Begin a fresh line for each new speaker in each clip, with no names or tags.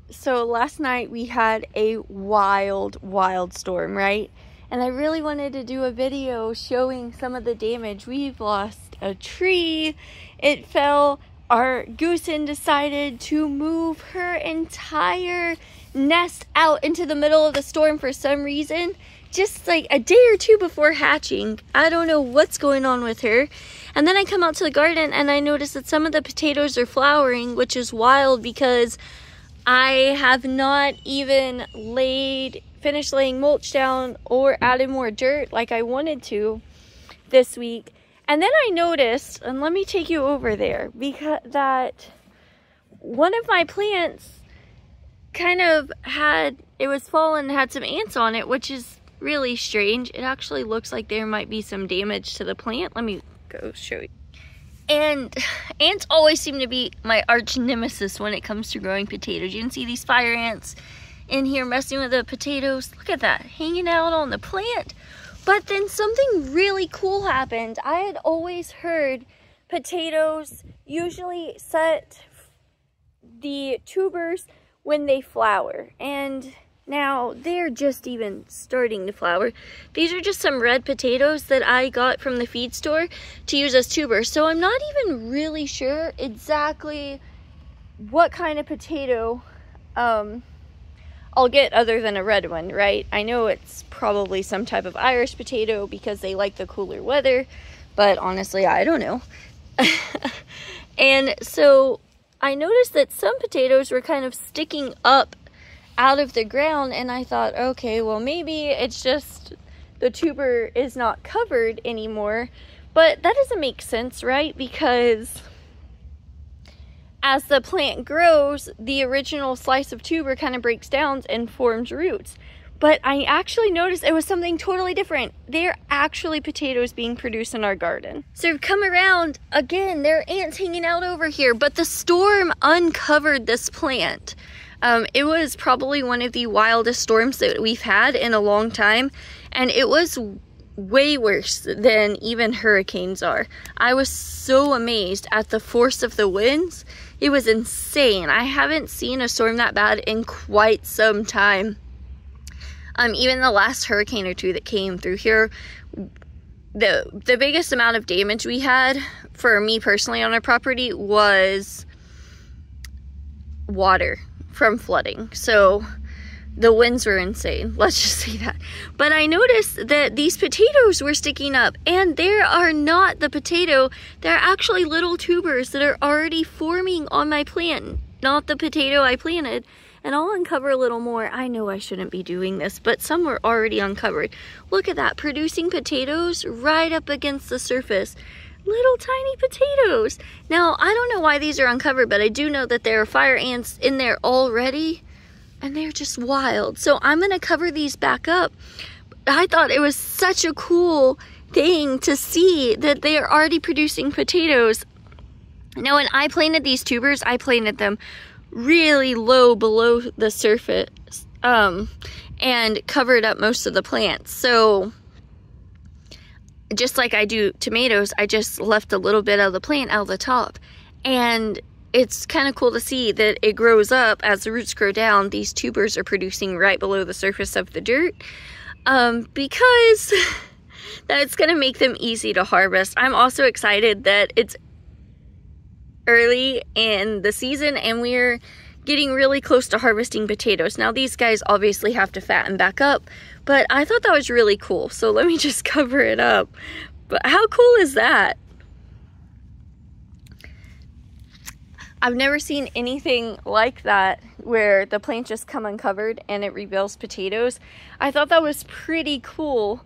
So last night we had a wild storm, right? And I really wanted to do a video showing some of the damage. We've lost a tree, it fell. Our goose hen decided to move her entire nest out into the middle of the storm for some reason, just like a day or two before hatching. I don't know what's going on with her. And then I come out to the garden and I notice that some of the potatoes are flowering, which is wild because I have not even finished laying mulch down or added more dirt like I wanted to this week. And then I noticed, and let me take you over there, because that one of my plants kind of it was fallen and had some ants on it, which is really strange. It actually looks like there might be some damage to the plant. Let me go show you. And ants always seem to be my arch nemesis when it comes to growing potatoes. You can see these fire ants in here messing with the potatoes. Look at that, hanging out on the plant. But then something really cool happened. I had always heard potatoes usually set the tubers when they flower, and now they're just even starting to flower. These are just some red potatoes that I got from the feed store to use as tubers. So I'm not even really sure exactly what kind of potato I'll get other than a red one, right? I know it's probably some type of Irish potato because they like the cooler weather, but honestly, I don't know. And so I noticed that some potatoes were kind of sticking up out of the ground, and I thought, okay, well, maybe it's just the tuber is not covered anymore. But that doesn't make sense, right? Because as the plant grows, the original slice of tuber kind of breaks down and forms roots. But I actually noticed it was something totally different. They're actually potatoes being produced in our garden. So I've come around again, there are ants hanging out over here, but the storm uncovered this plant. It was probably one of the wildest storms that we've had in a long time, and it was way worse than even hurricanes are. I was so amazed at the force of the winds. It was insane. I haven't seen a storm that bad in quite some time. Even the last hurricane or two that came through here, the biggest amount of damage we had for me personally on our property was water from flooding. So the winds were insane, let's just say that. But I noticed that these potatoes were sticking up, and there are not the potato, they're actually little tubers that are already forming on my plant, not the potato I planted. And I'll uncover a little more. I know I shouldn't be doing this, but some were already uncovered. Look at that, producing potatoes right up against the surface. Little tiny potatoes. Now, I don't know why these are uncovered, but I do know that there are fire ants in there already, and they're just wild. So I'm gonna cover these back up. I thought it was such a cool thing to see that they are already producing potatoes. Now, when I planted these tubers, I planted them really low below the surface and covered up most of the plants. So just like I do tomatoes, I just left a little bit of the plant out of the top. And it's kind of cool to see that it grows up as the roots grow down. These tubers are producing right below the surface of the dirt because that's going to make them easy to harvest. I'm also excited that it's early in the season and we're getting really close to harvesting potatoes. Now these guys obviously have to fatten back up, but I thought that was really cool. So let me just cover it up. But how cool is that? I've never seen anything like that where the plants just come uncovered and it reveals potatoes. I thought that was pretty cool.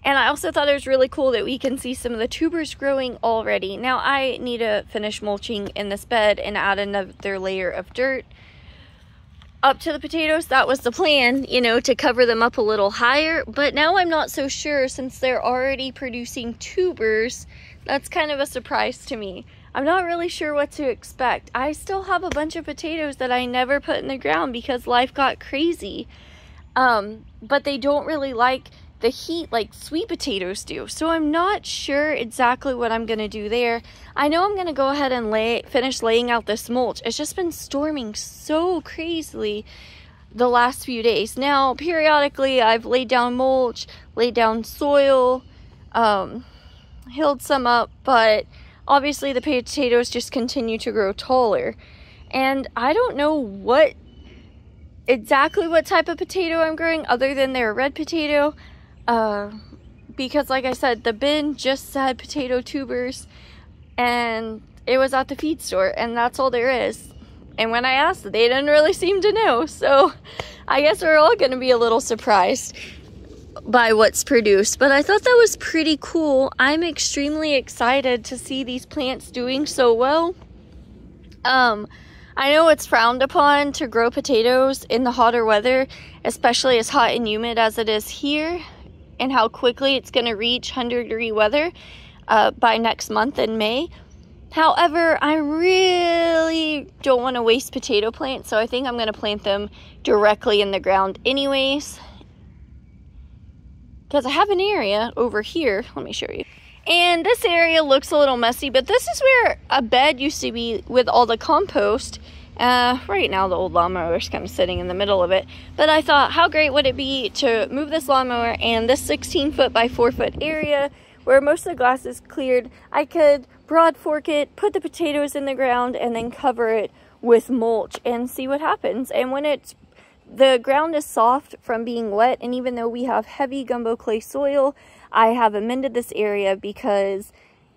And I also thought it was really cool that we can see some of the tubers growing already. Now I need to finish mulching in this bed and add another layer of dirt up to the potatoes. That was the plan, you know, to cover them up a little higher. But now I'm not so sure since they're already producing tubers. That's kind of a surprise to me. I'm not really sure what to expect. I still have a bunch of potatoes that I never put in the ground because life got crazy. But they don't really like the heat like sweet potatoes do. So I'm not sure exactly what I'm going to do there. I know I'm going to go ahead and finish laying out this mulch. It's just been storming so crazily the last few days. Now, periodically, I've laid down mulch, laid down soil, hilled some up, but obviously the potatoes just continue to grow taller. And I don't know exactly what type of potato I'm growing other than they're a red potato. Because like I said, the bin just said potato tubers and it was at the feed store and that's all there is. And when I asked, they didn't really seem to know. So I guess we're all going to be a little surprised by what's produced. But I thought that was pretty cool. I'm extremely excited to see these plants doing so well. I know it's frowned upon to grow potatoes in the hotter weather, especially as hot and humid as it is here, and how quickly it's going to reach 100-degree weather by next month in May. However, I really don't want to waste potato plants, so I think I'm going to plant them directly in the ground anyways. Because I have an area over here. Let me show you. And this area looks a little messy, but this is where a bed used to be with all the compost. Right now the old lawnmower is kind of sitting in the middle of it. But I thought, how great would it be to move this lawnmower and this 16-foot by 4-foot area where most of the grass is cleared, I could broad fork it, put the potatoes in the ground, and then cover it with mulch and see what happens. And when the ground is soft from being wet, and even though we have heavy gumbo clay soil, I have amended this area because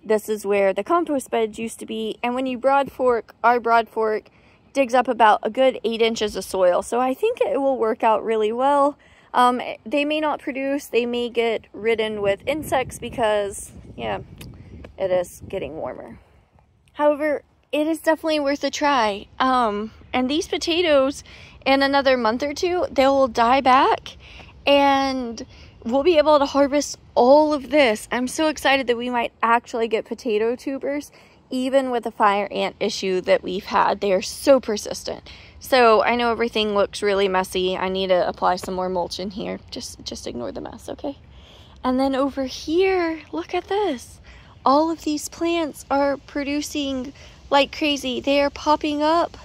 this is where the compost beds used to be. And when you broad fork, our broad fork digs up about a good 8 inches of soil. So I think it will work out really well. They may not produce, they may get ridden with insects because, yeah, it is getting warmer. However, it is definitely worth a try. And these potatoes, in another month or two, they will die back and we'll be able to harvest all of this. I'm so excited that we might actually get potato tubers, even with the fire ant issue that we've had. They are so persistent. So I know everything looks really messy. I need to apply some more mulch in here. Just ignore the mess, okay? And then over here, look at this. All of these plants are producing like crazy. They are popping up.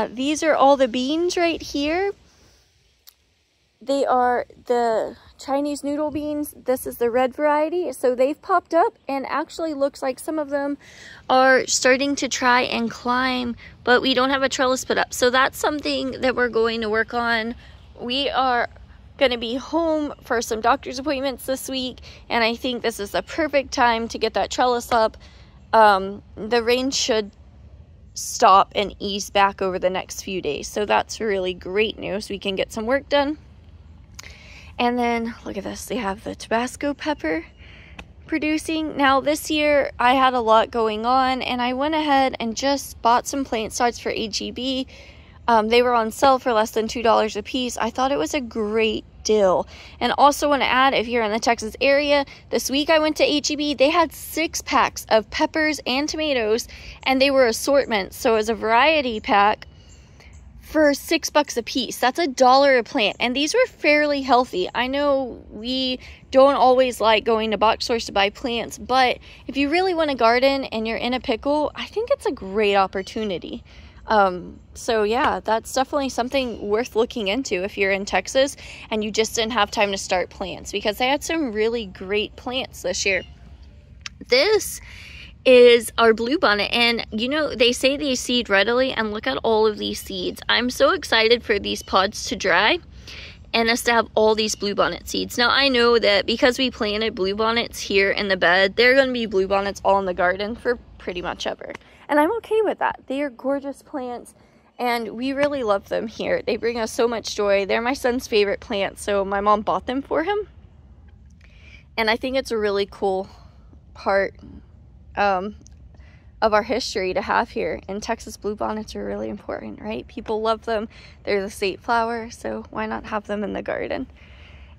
These are all the beans right here. They are the Chinese noodle beans. This is the red variety. So they've popped up and actually looks like some of them are starting to try and climb, but we don't have a trellis put up. So that's something that we're going to work on. We are going to be home for some doctor's appointments this week, and I think this is the perfect time to get that trellis up. The rain should stop and ease back over the next few days. So that's really great news. We can get some work done. And then look at this, they have the Tabasco pepper producing. Now this year I had a lot going on and I went ahead and just bought some plant starts for H-E-B. They were on sale for less than $2 a piece. I thought it was a great deal. And also want to add, if you're in the Texas area, this week I went to H-E-B. They had 6 packs of peppers and tomatoes and they were assortments. So it was a variety pack for $6 a piece. That's $1 a plant, and these were fairly healthy. I know we don't always like going to box stores to buy plants, but if you really want to garden and you're in a pickle, I think it's a great opportunity. So yeah, that's definitely something worth looking into if you're in Texas and you just didn't have time to start plants, because they had some really great plants this year. This is our bluebonnet, and you know, they say they seed readily, and look at all of these seeds. I'm so excited for these pods to dry and us to have all these bluebonnet seeds. Now I know that because we planted bluebonnets here in the bed, there are going to be bluebonnets all in the garden for pretty much ever, and I'm okay with that. They are gorgeous plants and we really love them here. They bring us so much joy. They're my son's favorite plants, so my mom bought them for him, and I think it's a really cool part of our history to have here. In Texas, bluebonnets are really important, right? People love them. They're the state flower, so why not have them in the garden?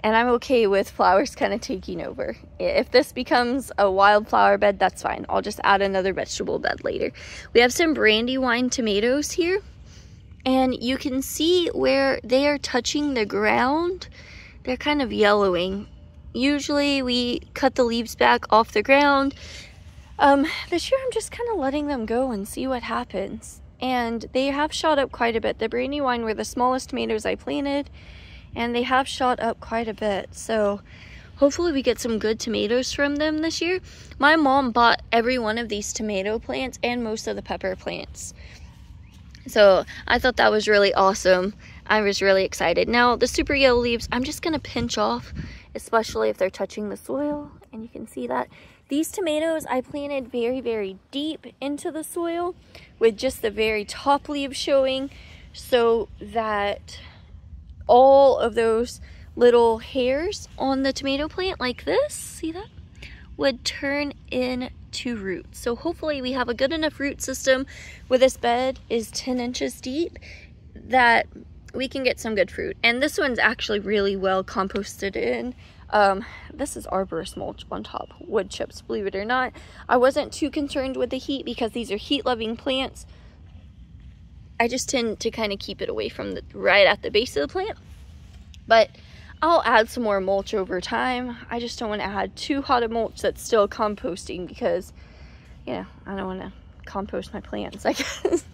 And I'm okay with flowers kind of taking over. If this becomes a wildflower bed, that's fine. I'll just add another vegetable bed later. We have some Brandywine tomatoes here, and you can see where they are touching the ground. They're kind of yellowing. Usually we cut the leaves back off the ground. This year I'm just kind of letting them go and see what happens. And they have shot up quite a bit. The Brandywine were the smallest tomatoes I planted, and they have shot up quite a bit. So hopefully we get some good tomatoes from them this year. My mom bought every one of these tomato plants and most of the pepper plants. So I thought that was really awesome. I was really excited. Now the super yellow leaves, I'm just gonna pinch off, especially if they're touching the soil, and you can see that. These tomatoes I planted very, very deep into the soil with just the very top leaves showing, so that all of those little hairs on the tomato plant like this, see that, would turn into roots. So hopefully we have a good enough root system where this bed is 10 inches deep that we can get some good fruit. And this one's actually really well composted in. This is arborist mulch on top, wood chips, believe it or not. I wasn't too concerned with the heat because these are heat loving plants. I just tend to kind of keep it away from the right at the base of the plant. But I'll add some more mulch over time. I just don't want to add too hot a mulch that's still composting because, I don't want to compost my plants, I guess.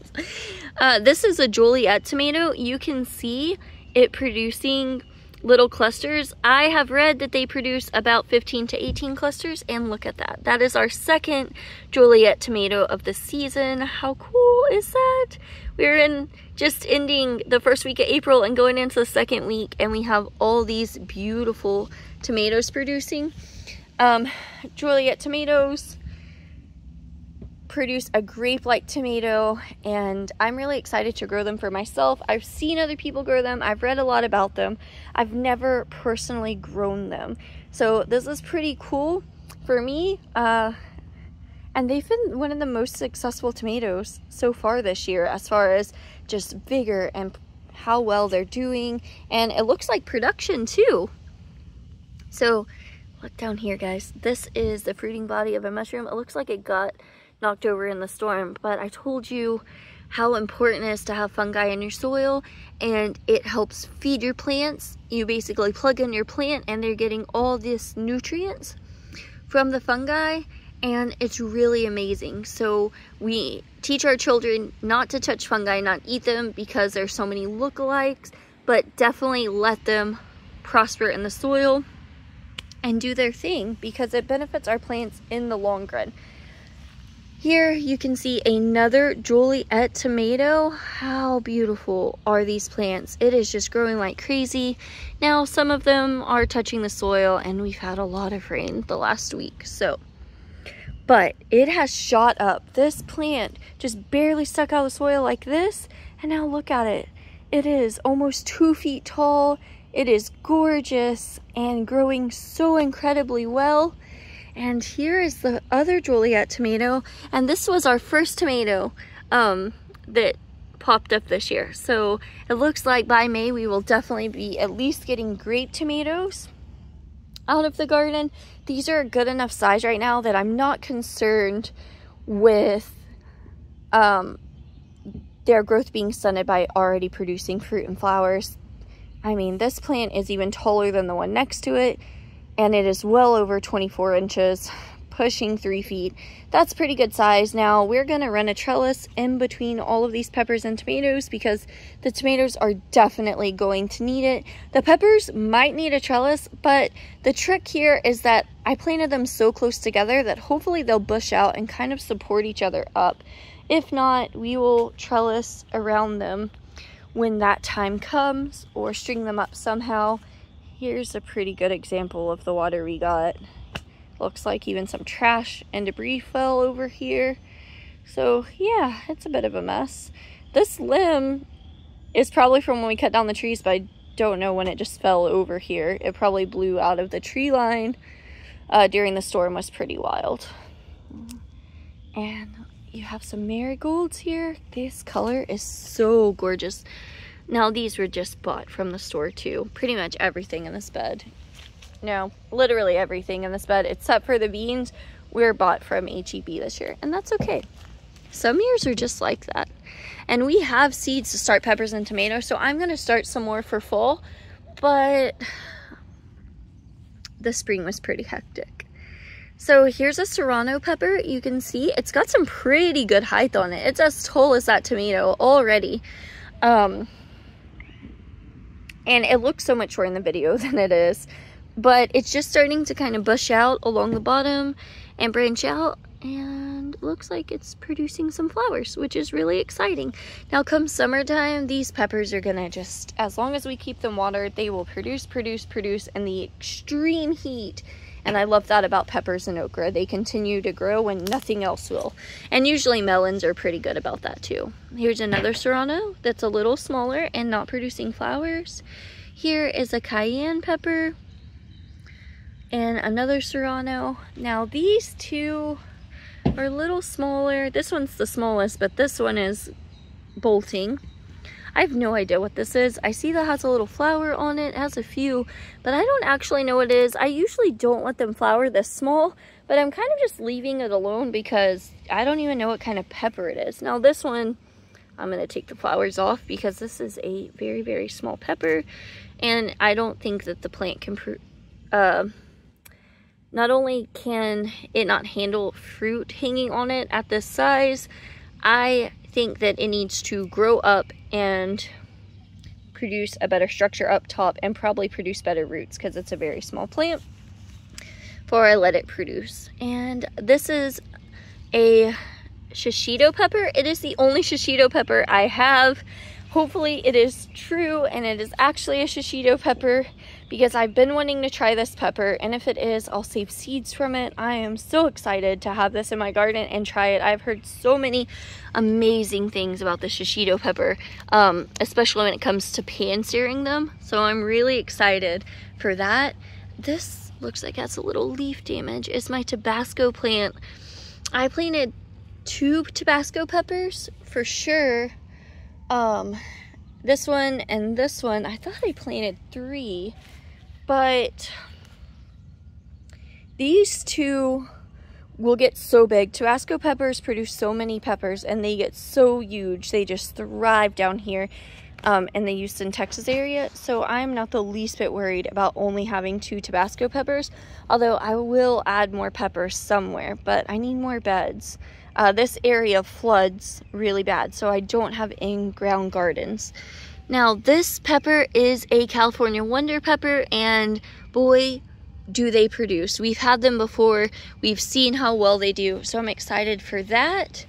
This is a Joliet tomato. You can see it producing little clusters. I have read that they produce about 15 to 18 clusters, and look at that. That is our second Joliet tomato of the season. How cool is that? We're just ending the first week of April and going into the second week, and we have all these beautiful tomatoes producing. Joliet tomatoes produce a grape-like tomato, and I'm really excited to grow them for myself. I've seen other people grow them. I've read a lot about them. I've never personally grown them. So this is pretty cool for me. And they've been one of the most successful tomatoes so far this year as far as just vigor and how well they're doing. And it looks like production too. So look down here, guys. This is the fruiting body of a mushroom. It looks like it got knocked over in the storm, but I told you how important it is to have fungi in your soil, and it helps feed your plants. You basically plug in your plant and they're getting all these nutrients from the fungi, and it's really amazing. So we teach our children not to touch fungi, not eat them because there's so many lookalikes, but definitely let them prosper in the soil and do their thing because it benefits our plants in the long run. Here you can see another Joliet tomato. How beautiful are these plants? It is just growing like crazy. Now some of them are touching the soil, and we've had a lot of rain the last week, but it has shot up. This plant just barely stuck out of the soil like this, and now look at it. It is almost 2 feet tall. It is gorgeous and growing so incredibly well. And here is the other Joliet tomato, and this was our first tomato that popped up this year. So it looks like by May we will definitely be at least getting grape tomatoes out of the garden. These are a good enough size right now that I'm not concerned with their growth being stunted by already producing fruit and flowers. I mean, this plant is even taller than the one next to it, and it is well over 24 inches, pushing 3 feet. That's pretty good size. Now we're gonna run a trellis in between all of these peppers and tomatoes because the tomatoes are definitely going to need it. The peppers might need a trellis, but the trick here is that I planted them so close together that hopefully they'll bush out and kind of support each other up. If not, we will trellis around them when that time comes, or string them up somehow. Here's a pretty good example of the water we got. Looks like even some trash and debris fell over here. So yeah, it's a bit of a mess. This limb is probably from when we cut down the trees, but I don't know when it just fell over here. It probably blew out of the tree line during the storm. Was pretty wild. And you have some marigolds here. This color is so gorgeous. Now these were just bought from the store too. Pretty much everything in this bed. No, literally everything in this bed except for the beans were bought from HEB this year, and that's okay. Some years are just like that. And we have seeds to start peppers and tomatoes, so I'm gonna start some more for fall, but the spring was pretty hectic. So here's a serrano pepper. You can see it's got some pretty good height on it. It's as tall as that tomato already. And it looks so much more in the video than it is. But it's just starting to kind of bush out along the bottom and branch out. And looks like it's producing some flowers, which is really exciting. Now come summertime, these peppers are gonna just, as long as we keep them watered, they will produce in the extreme heat. And I love that about peppers and okra. They continue to grow when nothing else will. And usually melons are pretty good about that too. Here's another serrano that's a little smaller and not producing flowers. Here is a cayenne pepper and another serrano. Now these two are a little smaller. This one's the smallest, but this one is bolting. I have no idea what this is. I see that has a little flower on it. It has a few, but I don't actually know what it is. I usually don't let them flower this small, but I'm kind of just leaving it alone because I don't even know what kind of pepper it is. Now this one, I'm going to take the flowers off because this is a very, very small pepper, and I don't think that the plant can, not only can it not handle fruit hanging on it at this size, I think that it needs to grow up and produce a better structure up top and probably produce better roots because it's a very small plant before I let it produce. And this is a shishito pepper. It is the only shishito pepper I have. Hopefully it is true and it is actually a shishito pepper because I've been wanting to try this pepper, and if it is, I'll save seeds from it. I am so excited to have this in my garden and try it. I've heard so many amazing things about the shishito pepper, especially when it comes to pan searing them. So I'm really excited for that. This looks like it has a little leaf damage. It's my Tabasco plant. I planted 2 Tabasco peppers for sure. This one and this one, I thought I planted 3, but these 2 will get so big. Tabasco peppers produce so many peppers and they get so huge. They just thrive down here in the Houston, Texas area. So I'm not the least bit worried about only having 2 Tabasco peppers, although I will add more peppers somewhere, but I need more beds. This area floods really bad, so I don't have in-ground gardens. Now, this pepper is a California Wonder pepper, and boy, do they produce. We've had them before. We've seen how well they do, so I'm excited for that.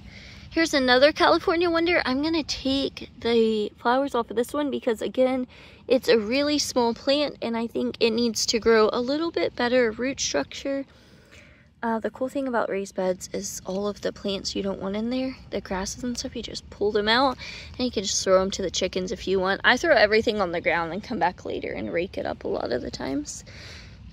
Here's another California Wonder. I'm going to take the flowers off of this one because, again, it's a really small plant, and I think it needs to grow a little bit better root structure. The cool thing about raised beds is all of the plants you don't want in there, the grasses and stuff, you just pull them out and you can just throw them to the chickens if you want. I throw everything on the ground and come back later and rake it up a lot of the times.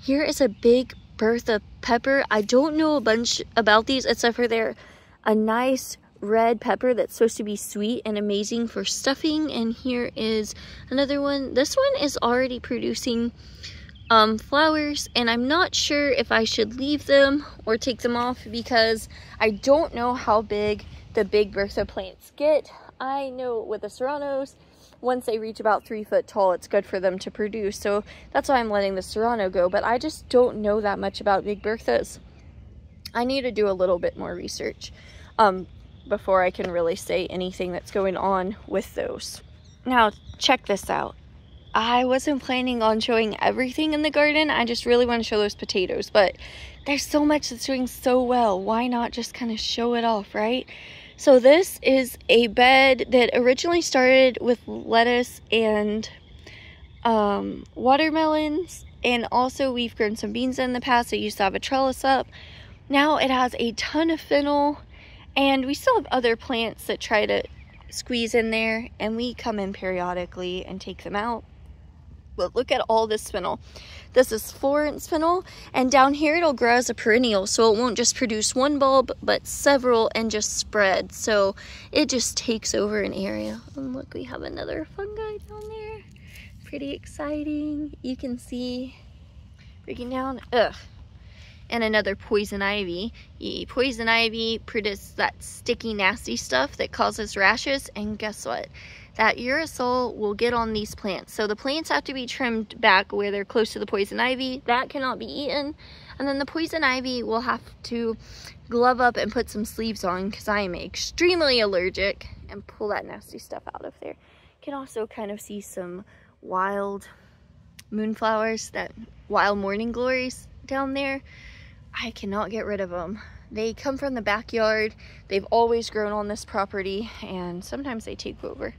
Here is a big Bertha pepper. I don't know a bunch about these except for they're a nice red pepper that's supposed to be sweet and amazing for stuffing. And here is another one. This one is already producing flowers, and I'm not sure if I should leave them or take them off because I don't know how big the big Bertha plants get. I know with the serranos, once they reach about 3 foot tall, it's good for them to produce, so that's why I'm letting the serrano go, but I just don't know that much about big Berthas. I need to do a little bit more research before I can really say anything that's going on with those. Now check this out. I wasn't planning on showing everything in the garden. I just really want to show those potatoes, but there's so much that's doing so well. Why not just kind of show it off, right? So this is a bed that originally started with lettuce and watermelons, and also we've grown some beans in the past. It used to have a trellis up. Now it has a ton of fennel, and we still have other plants that try to squeeze in there, and we come in periodically and take them out. But look at all this fennel. This is Florence fennel, and down here it'll grow as a perennial, so it won't just produce one bulb but several and just spread, so it just takes over an area. And look, we have another fungi down there. Pretty exciting. You can see breaking down. and another poison ivy. Poison ivy produces that sticky, nasty stuff that causes rashes, and guess what? That aerosol will get on these plants. So the plants have to be trimmed back where they're close to the poison ivy. That cannot be eaten. And then the poison ivy will have to glove up and put some sleeves on because I am extremely allergic, and pull that nasty stuff out of there. You can also kind of see some wild moonflowers, that wild morning glories down there. I cannot get rid of them. They come from the backyard. They've always grown on this property, and sometimes they take over.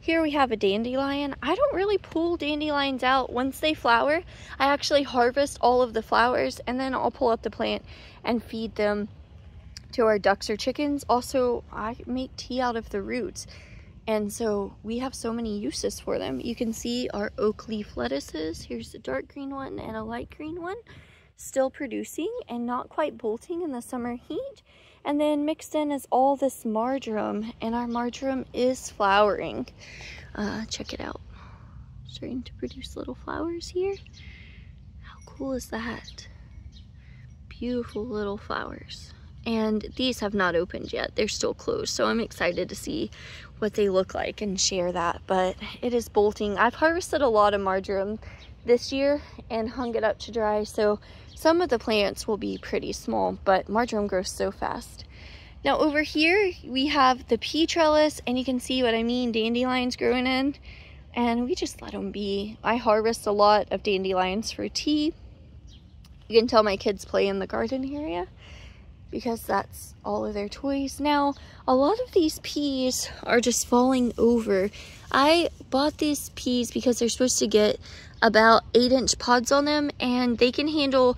Here we have a dandelion. I don't really pull dandelions out once they flower. I actually harvest all of the flowers, and then I'll pull up the plant and feed them to our ducks or chickens. Also, I make tea out of the roots, and so we have so many uses for them. You can see our oak leaf lettuces. Here's the dark green one and a light green one, still producing and not quite bolting in the summer heat. And then mixed in is all this marjoram, and our marjoram is flowering. Check it out. Starting to produce little flowers here. How cool is that? Beautiful little flowers. And these have not opened yet. They're still closed. So I'm excited to see what they look like and share that. But it is bolting. I've harvested a lot of marjoram this year and hung it up to dry. So some of the plants will be pretty small, but marjoram grows so fast. Now over here we have the pea trellis, and you can see what I mean, dandelions growing in, and we just let them be. I harvest a lot of dandelions for tea. You can tell my kids play in the garden area because that's all of their toys. Now, a lot of these peas are just falling over. I bought these peas because they're supposed to get about 8-inch pods on them, and they can handle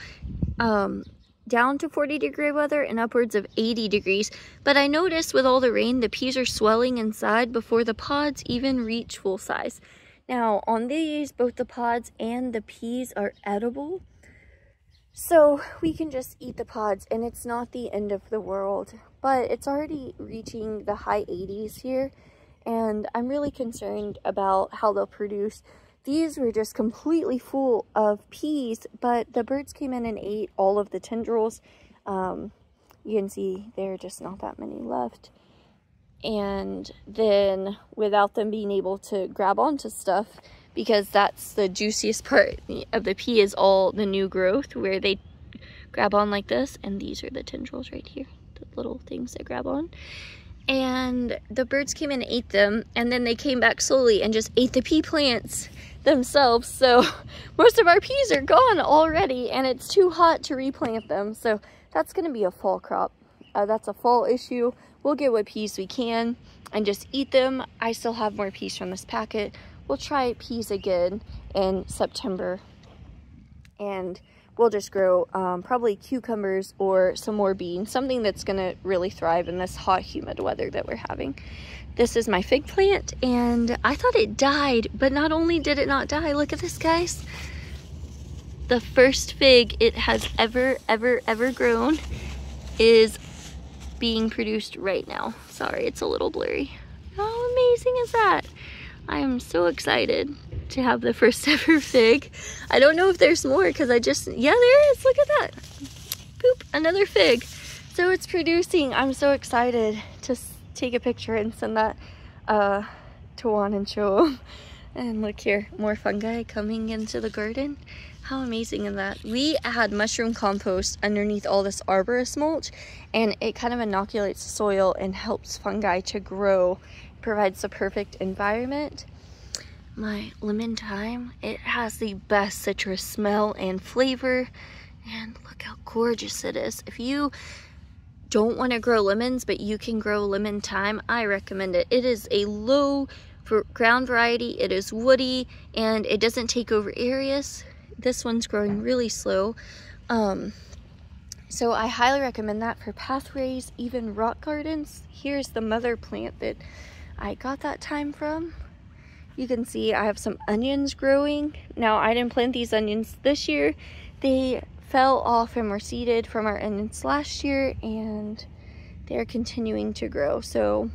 down to 40-degree weather and upwards of 80 degrees. But I noticed with all the rain, the peas are swelling inside before the pods even reach full size. Now, on these, both the pods and the peas are edible. So we can just eat the pods, and it's not the end of the world. But it's already reaching the high 80s here, and I'm really concerned about how they'll produce. These were just completely full of peas, but the birds came in and ate all of the tendrils. You can see there are just not that many left. And then without them being able to grab onto stuff, because that's the juiciest part of the pea, is all the new growth where they grab on like this, and these are the tendrils right here, the little things that grab on. And the birds came in and ate them, and then they came back slowly and just ate the pea plants themselves. So most of our peas are gone already, and it's too hot to replant them. So that's going to be a fall crop. That's a fall issue. We'll get what peas we can and just eat them. I still have more peas from this packet. We'll try peas again in September, and we'll just grow probably cucumbers or some more beans, something that's gonna really thrive in this hot, humid weather that we're having. This is my fig plant, and I thought it died, but not only did it not die, look at this, guys. The first fig it has ever grown is being produced right now. Sorry, it's a little blurry. How amazing is that? I am so excited to have the first ever fig. I don't know if there's more because yeah, there is. Look at that. Boop, another fig. So it's producing. I'm so excited to take a picture and send that to Juan and show him. And look here, more fungi coming into the garden. How amazing is that? We had mushroom compost underneath all this arborist mulch, and it kind of inoculates the soil and helps fungi to grow. Provides the perfect environment. My lemon thyme, it has the best citrus smell and flavor, and look how gorgeous it is. If you don't want to grow lemons but you can grow lemon thyme, I recommend it. It is a low ground variety, it is woody, and it doesn't take over areas. This one's growing really slow, so I highly recommend that for pathways, even rock gardens. Here's the mother plant that I got that thyme from. You can see I have some onions growing. Now, I didn't plant these onions this year. They fell off and were seeded from our onions last year, and they're continuing to grow. So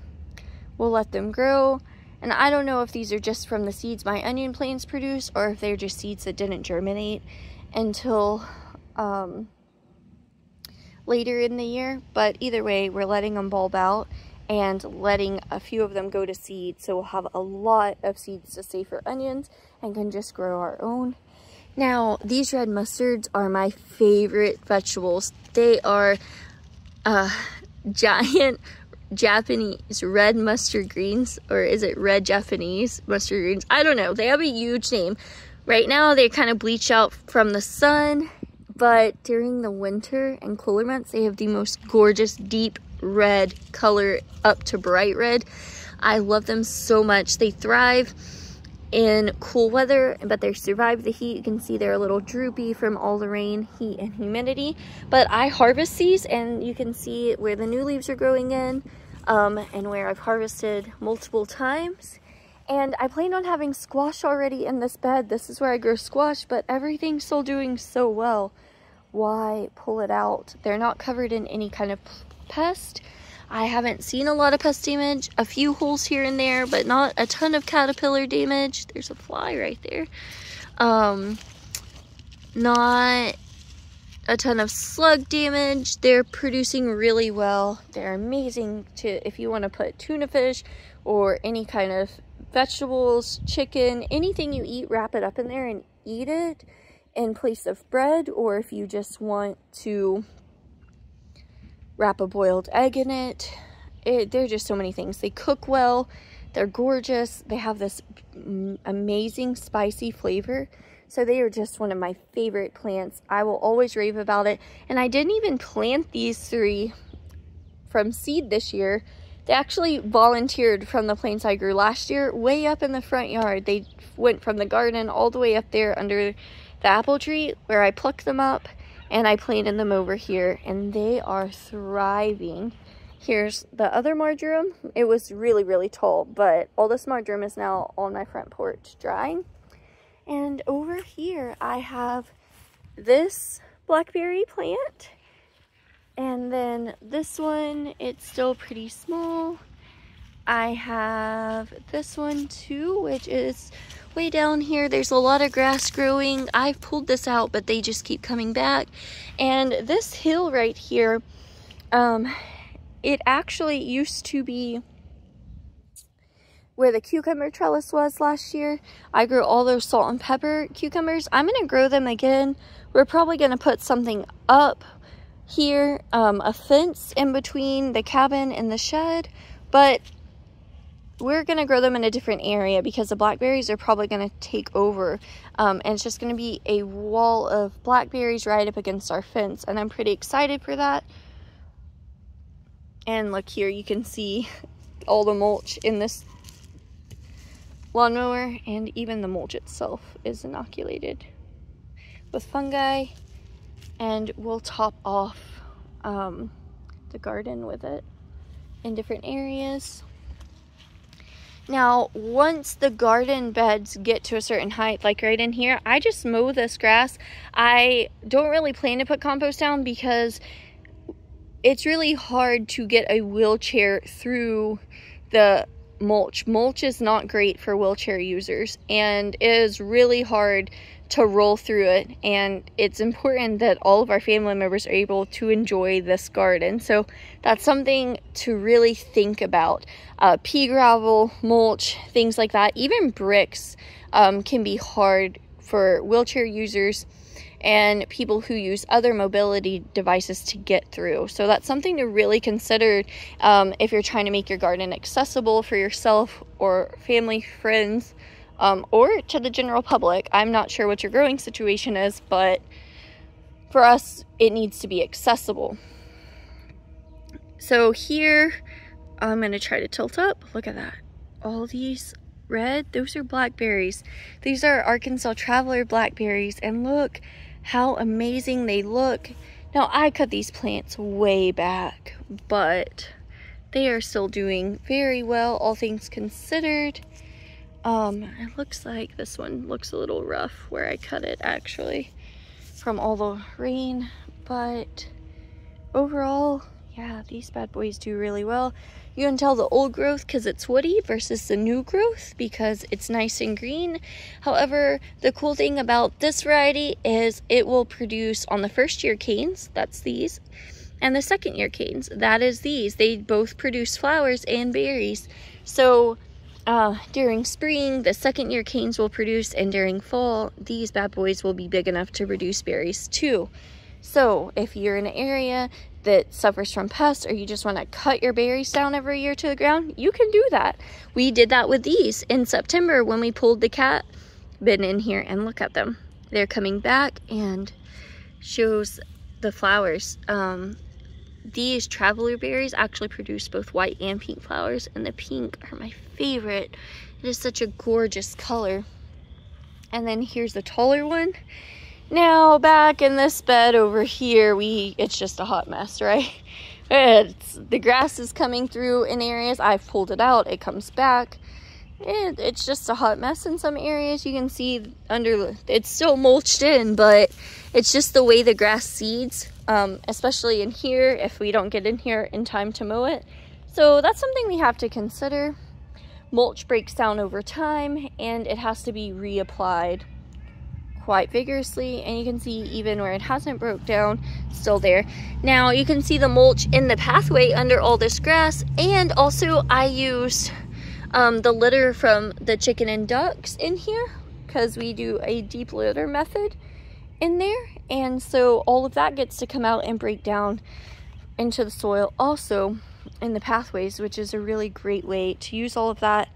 we'll let them grow. And I don't know if these are just from the seeds my onion plants produce, or if they're just seeds that didn't germinate until later in the year, but either way, we're letting them bulb out and letting a few of them go to seed, so we'll have a lot of seeds to save for onions and can just grow our own. Now, these red mustards are my favorite vegetables. They are giant Japanese red mustard greens, or is it red Japanese mustard greens? I don't know. They have a huge name. Right now, they kind of bleach out from the sun, but during the winter and cooler months, they have the most gorgeous deep red color up to bright red. I love them so much. They thrive in cool weather, but they survive the heat. You can see they're a little droopy from all the rain, heat, and humidity. But I harvest these, and you can see where the new leaves are growing in, and where I've harvested multiple times. And I plan on having squash already in this bed. This is where I grow squash, but everything's still doing so well. Why pull it out? They're not covered in any kind of pest. I haven't seen a lot of pest damage, a few holes here and there, but not a ton of caterpillar damage. There's a fly right there. Not a ton of slug damage. They're producing really well. They're amazing to, if you want to put tuna fish or any kind of vegetables, chicken, anything you eat, wrap it up in there and eat it in place of bread, or if you just want to wrap a boiled egg in it. They're just so many things. They cook well, they're gorgeous, they have this amazing spicy flavor, so they are just one of my favorite plants. I will always rave about it. And I didn't even plant these 3 from seed this year. They actually volunteered from the plants I grew last year way up in the front yard. They went from the garden all the way up there under the apple tree where I plucked them up, and I planted them over here, and they are thriving. Here's the other marjoram. It was really, really tall, but all this marjoram is now on my front porch drying. And over here I have this blackberry plant, and then this one, it's still pretty small. I have this one too, which is way down here. There's a lot of grass growing. I've pulled this out, but they just keep coming back. And this hill right here, it actually used to be where the cucumber trellis was last year. I grew all those salt and pepper cucumbers. I'm gonna grow them again. We're probably gonna put something up here, a fence in between the cabin and the shed, but we're going to grow them in a different area because the blackberries are probably going to take over. And it's just going to be a wall of blackberries right up against our fence. And I'm pretty excited for that. And look here, you can see all the mulch in this lawnmower. And even the mulch itself is inoculated with fungi. And we'll top off the garden with it in different areas. Now, once the garden beds get to a certain height, like right in here, I just mow this grass. I don't really plan to put compost down because it's really hard to get a wheelchair through the mulch. Mulch is not great for wheelchair users, and it is really hard to roll through it, and it's important that all of our family members are able to enjoy this garden. So that's something to really think about. Pea gravel, mulch, things like that, even bricks can be hard for wheelchair users and people who use other mobility devices to get through. So that's something to really consider if you're trying to make your garden accessible for yourself or family, friends, or to the general public. I'm not sure what your growing situation is, but for us, it needs to be accessible. So here, I'm going to try to tilt up. Look at that. All these red, those are blackberries. These are Arkansas Traveler blackberries, and look how amazing they look. Now, I cut these plants way back, but they are still doing very well, all things considered. It looks like this one looks a little rough where I cut it, actually, from all the rain, but overall, yeah, these bad boys do really well. You can tell the old growth because it's woody versus the new growth because it's nice and green. However, the cool thing about this variety is it will produce on the first year canes, that's these, And the second year canes, that is these. They both produce flowers and berries. So during spring, the second year canes will produce, and during fall, these bad boys will be big enough to produce berries too. So if you're in an area that suffers from pests, or you just want to cut your berries down every year to the ground, you can do that. We did that with these in September when we pulled the cat bin in here, and look at them. They're coming back and shows the flowers. These traveler berries actually produce both white and pink flowers, and the pink are my favorite. It is such a gorgeous color. And then here's the taller one. Now back in this bed over here, it's just a hot mess, right? The grass is coming through in areas. I've pulled it out, it comes back. It's just a hot mess in some areas. You can see it's still mulched in, but it's just the way the grass seeds, especially in here if we don't get in here in time to mow it. So that's something we have to consider. Mulch breaks down over time, and it has to be reapplied quite vigorously, and you can see even where it hasn't broke down, it's still there. Now you can see the mulch in the pathway under all this grass, and also I used the litter from the chicken and ducks in here, because we do a deep litter method in there, and so all of that gets to come out and break down into the soil also in the pathways, which is a really great way to use all of that.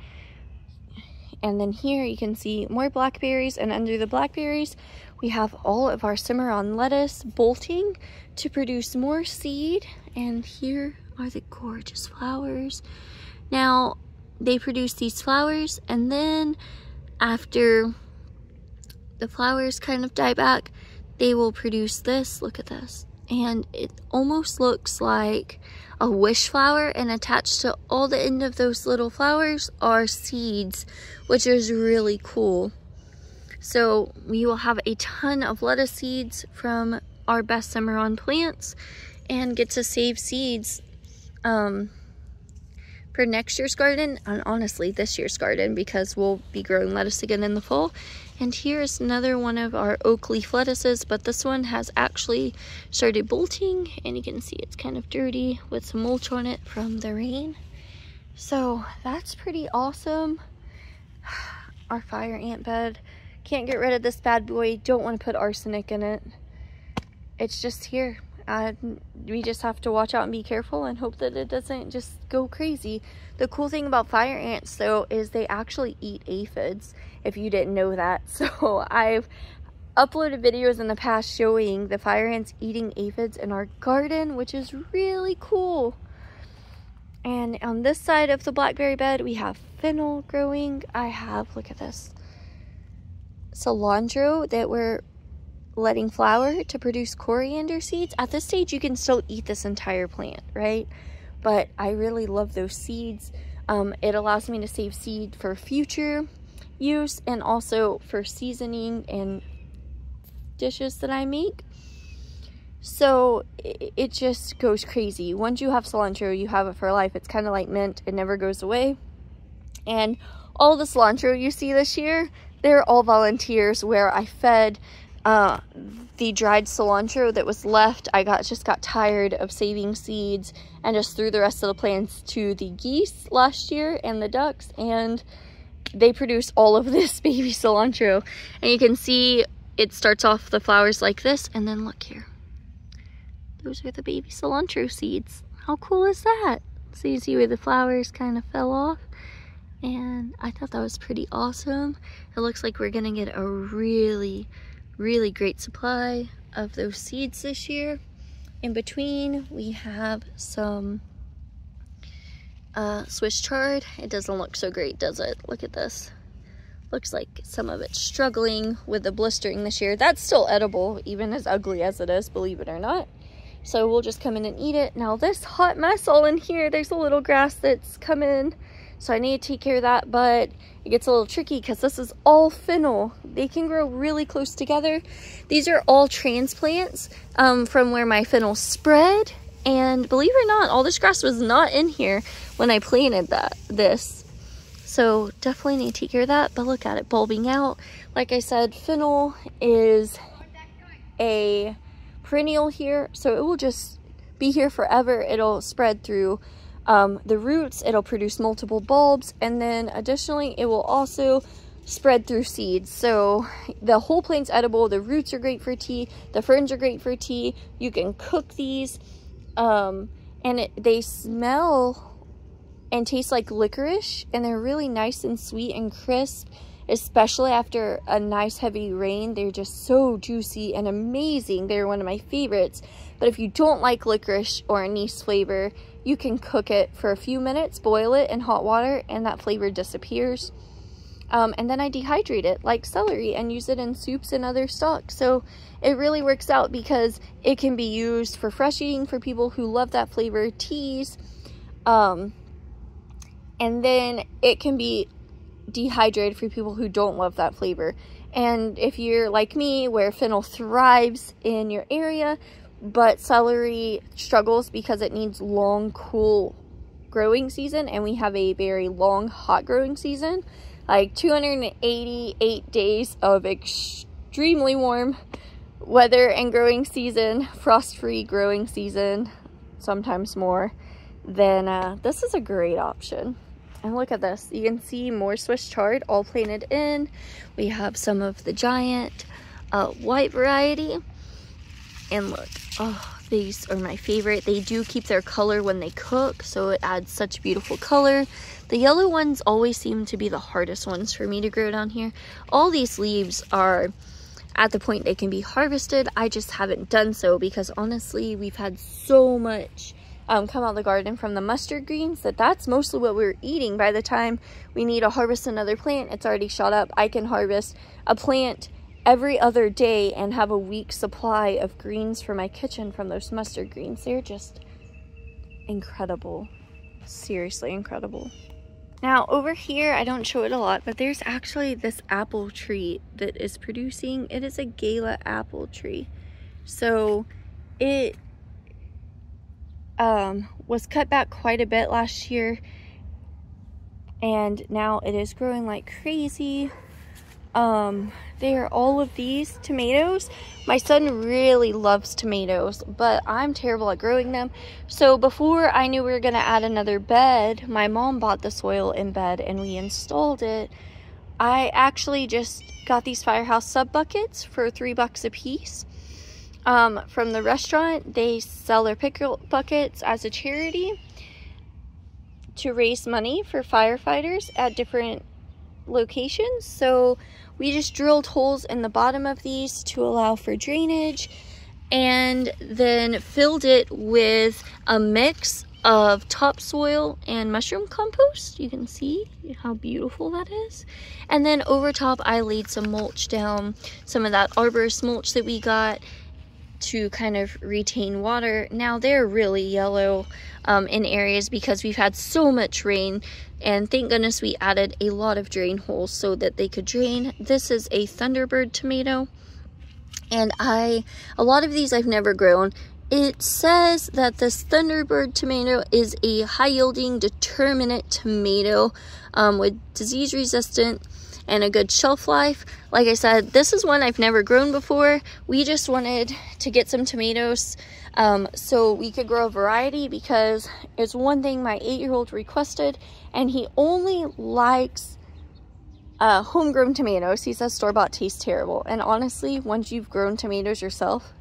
And then here you can see more blackberries, and under the blackberries we have all of our Cimarron lettuce bolting to produce more seed. And here are the gorgeous flowers. Now they produce these flowers, and then after the flowers kind of die back, they will produce this. Look at this. And it almost looks like a wish flower, and attached to all the end of those little flowers are seeds, which is really cool. So we will have a ton of lettuce seeds from our best Cimarron plants, and get to save seeds for next year's garden, and honestly this year's garden, because we'll be growing lettuce again in the fall. And here's another one of our oak leaf lettuces, but this one has actually started bolting, and you can see it's kind of dirty with some mulch on it from the rain. So that's pretty awesome. Our fire ant bed, can't get rid of this bad boy. Don't want to put arsenic in it. It's just here. We just have to watch out and be careful and hope that it doesn't just go crazy. The cool thing about fire ants though is they actually eat aphids, if you didn't know that. So I've uploaded videos in the past showing the fire ants eating aphids in our garden, which is really cool. And on this side of the blackberry bed we have fennel growing. I have, look at this, cilantro that we're letting flower to produce coriander seeds. At this stage you can still eat this entire plant, right? But I really love those seeds. It allows me to save seed for future use, and also for seasoning and dishes that I make. So it just goes crazy. Once you have cilantro, you have it for life. It's kind of like mint, it never goes away. And all the cilantro you see this year, they're all volunteers, where I fed the dried cilantro that was left. I just got tired of saving seeds and just threw the rest of the plants to the geese last year and the ducks, and they produce all of this baby cilantro. And you can see it starts off the flowers like this, and then look here, those are the baby cilantro seeds. How cool is that? So you see where the flowers kind of fell off, and I thought that was pretty awesome. It looks like we're gonna get a really great supply of those seeds this year. In between we have some Swiss chard. It doesn't look so great, does it? Look at this. Looks like some of it's struggling with the blistering this year. That's still edible, even as ugly as it is, believe it or not. So we'll just come in and eat it. Now this hot mess all in here, there's a little grass that's come in, so I need to take care of that, but it gets a little tricky because this is all fennel. They can grow really close together. These are all transplants from where my fennel spread, and believe it or not, all this grass was not in here when I planted this. So definitely need to take care of that, but look at it bulbing out. Like I said, fennel is a perennial here, so it will just be here forever. It'll spread through the roots, it'll produce multiple bulbs, and then additionally it will also spread through seeds. So the whole plant's edible, the roots are great for tea, the ferns are great for tea. You can cook these, and they smell and taste like licorice, and they're really nice and sweet and crisp, especially after a nice heavy rain. They're just so juicy and amazing. They're one of my favorites. But if you don't like licorice or anise flavor, you can cook it for a few minutes, boil it in hot water, and that flavor disappears. And then I dehydrate it like celery and use it in soups and other stock. So it really works out because it can be used for fresh eating for people who love that flavor, teas, and then it can be dehydrated for people who don't love that flavor. And if you're like me, where fennel thrives in your area, but celery struggles because it needs long, cool growing season, and we have a very long, hot growing season, like 288 days of extremely warm weather and growing season, frost-free growing season, sometimes more, then this is a great option. And look at this. You can see more Swiss chard all planted in. We have some of the giant white variety. And look, oh, these are my favorite. They do keep their color when they cook, so it adds such beautiful color. The yellow ones always seem to be the hardest ones for me to grow down here. All these leaves are at the point they can be harvested. I just haven't done so because honestly, we've had so much come out of the garden from the mustard greens that's mostly what we're eating. By the time we need to harvest another plant, it's already shot up. I can harvest a plant every other day and have a week's supply of greens for my kitchen from those mustard greens. They're just incredible. Seriously incredible. Now over here, I don't show it a lot, but there's actually this apple tree that is producing. It is a Gala apple tree. So it was cut back quite a bit last year, and now it is growing like crazy. They are all of these tomatoes. My son really loves tomatoes, but I'm terrible at growing them. So before I knew we were gonna add another bed, my mom bought the soil in bed and we installed it. I actually just got these Firehouse sub buckets for $3 a piece. From the restaurant. They sell their pickle buckets as a charity to raise money for firefighters at different locations. So we just drilled holes in the bottom of these to allow for drainage, and then filled it with a mix of topsoil and mushroom compost. You can see how beautiful that is. And then over top I laid some mulch down, some of that arborist mulch that we got, to kind of retain water. Now they're really yellow in areas because we've had so much rain, and thank goodness we added a lot of drain holes so that they could drain. This is a Thunderbird tomato, and a lot of these I've never grown. It says that this Thunderbird tomato is a high yielding determinate tomato with disease resistant and a good shelf life. Like I said, this is one I've never grown before. We just wanted to get some tomatoes so we could grow a variety, because it's one thing my 8-year-old requested, and he only likes homegrown tomatoes. He says store-bought tastes terrible. And honestly, once you've grown tomatoes yourself,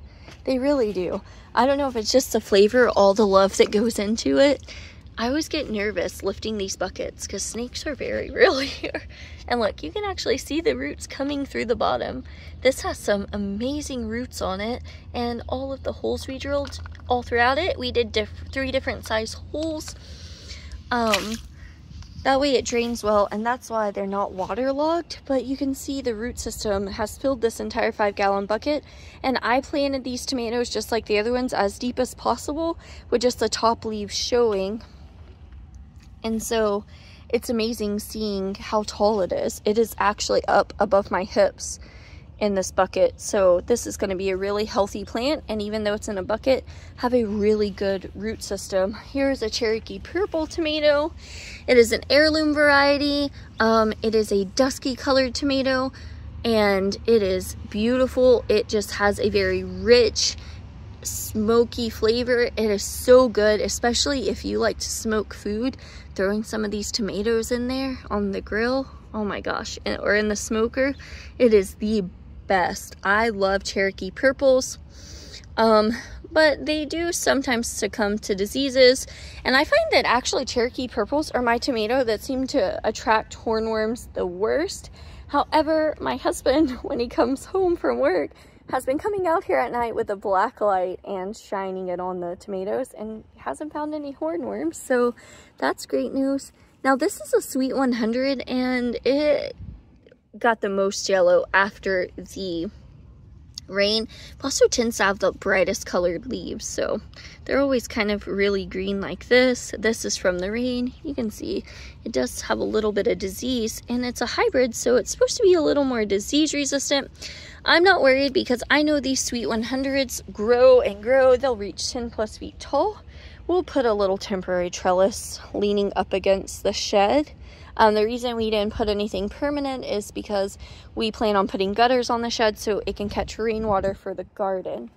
they really do. I don't know if it's just the flavor, all the love that goes into it. I always get nervous lifting these buckets because snakes are very real here. And look, you can actually see the roots coming through the bottom. This has some amazing roots on it, and all of the holes we drilled all throughout it, we did 3 different size holes. That way it drains well, and that's why they're not waterlogged. But you can see the root system has filled this entire 5-gallon bucket, and I planted these tomatoes just like the other ones as deep as possible with just the top leaves showing. And so it's amazing seeing how tall it is. It is actually up above my hips in this bucket. So this is going to be a really healthy plant, and even though it's in a bucket, have a really good root system. Here's a Cherokee purple tomato. It is an heirloom variety. It is a dusky colored tomato, and it is beautiful. It just has a very rich smoky flavor. It is so good, especially if you like to smoke food. Throwing some of these tomatoes in there on the grill, oh my gosh, or in the smoker, it is the best. I love Cherokee purples, but they do sometimes succumb to diseases, and I find that actually Cherokee purples are my tomato that seem to attract hornworms the worst. However, my husband, when he comes home from work, has been coming out here at night with a black light and shining it on the tomatoes and hasn't found any hornworms, so that's great news. Now this is a Sweet 100 and it got the most yellow after the rain. It also tends to have the brightest colored leaves, so they're always kind of really green like this. This is from the rain. You can see it does have a little bit of disease, and it's a hybrid, so it's supposed to be a little more disease resistant. I'm not worried because I know these Sweet 100s grow and grow. They'll reach 10 plus feet tall. We'll put a little temporary trellis leaning up against the shed. The reason we didn't put anything permanent is because we plan on putting gutters on the shed so it can catch rainwater for the garden.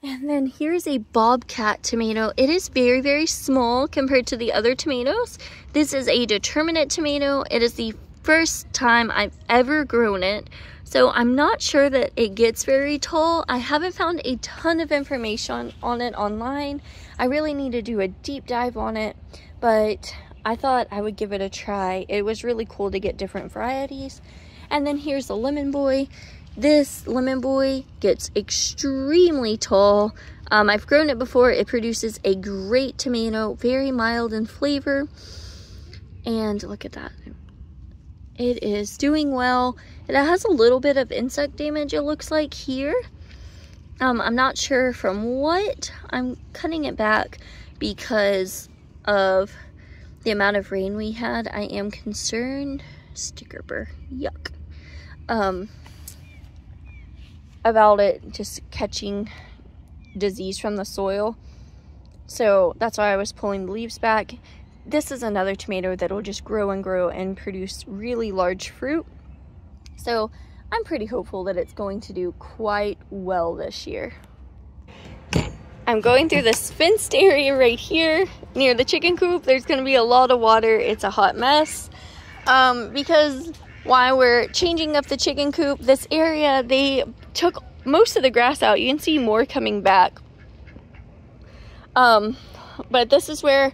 And then here's a bobcat tomato. It is very, very small compared to the other tomatoes. This is a determinate tomato. It is the first time I've ever grown it, so I'm not sure that it gets very tall. I haven't found a ton of information on it online. I really need to do a deep dive on it, but I thought I would give it a try. It was really cool to get different varieties. And then here's the lemon boy. This lemon boy gets extremely tall. I've grown it before. It produces a great tomato, very mild in flavor. And look at that. It is doing well. It has a little bit of insect damage, it looks like here. I'm not sure from what. I'm cutting it back because of the amount of rain we had. I am concerned, sticker burr, yuck, about it just catching disease from the soil. So that's why I was pulling the leaves back. This is another tomato that will just grow and grow and produce really large fruit. So I'm pretty hopeful that it's going to do quite well this year. I'm going through this fenced area right here near the chicken coop. There's going to be a lot of water. It's a hot mess because while we're changing up the chicken coop, this area, they took most of the grass out. You can see more coming back. But this is where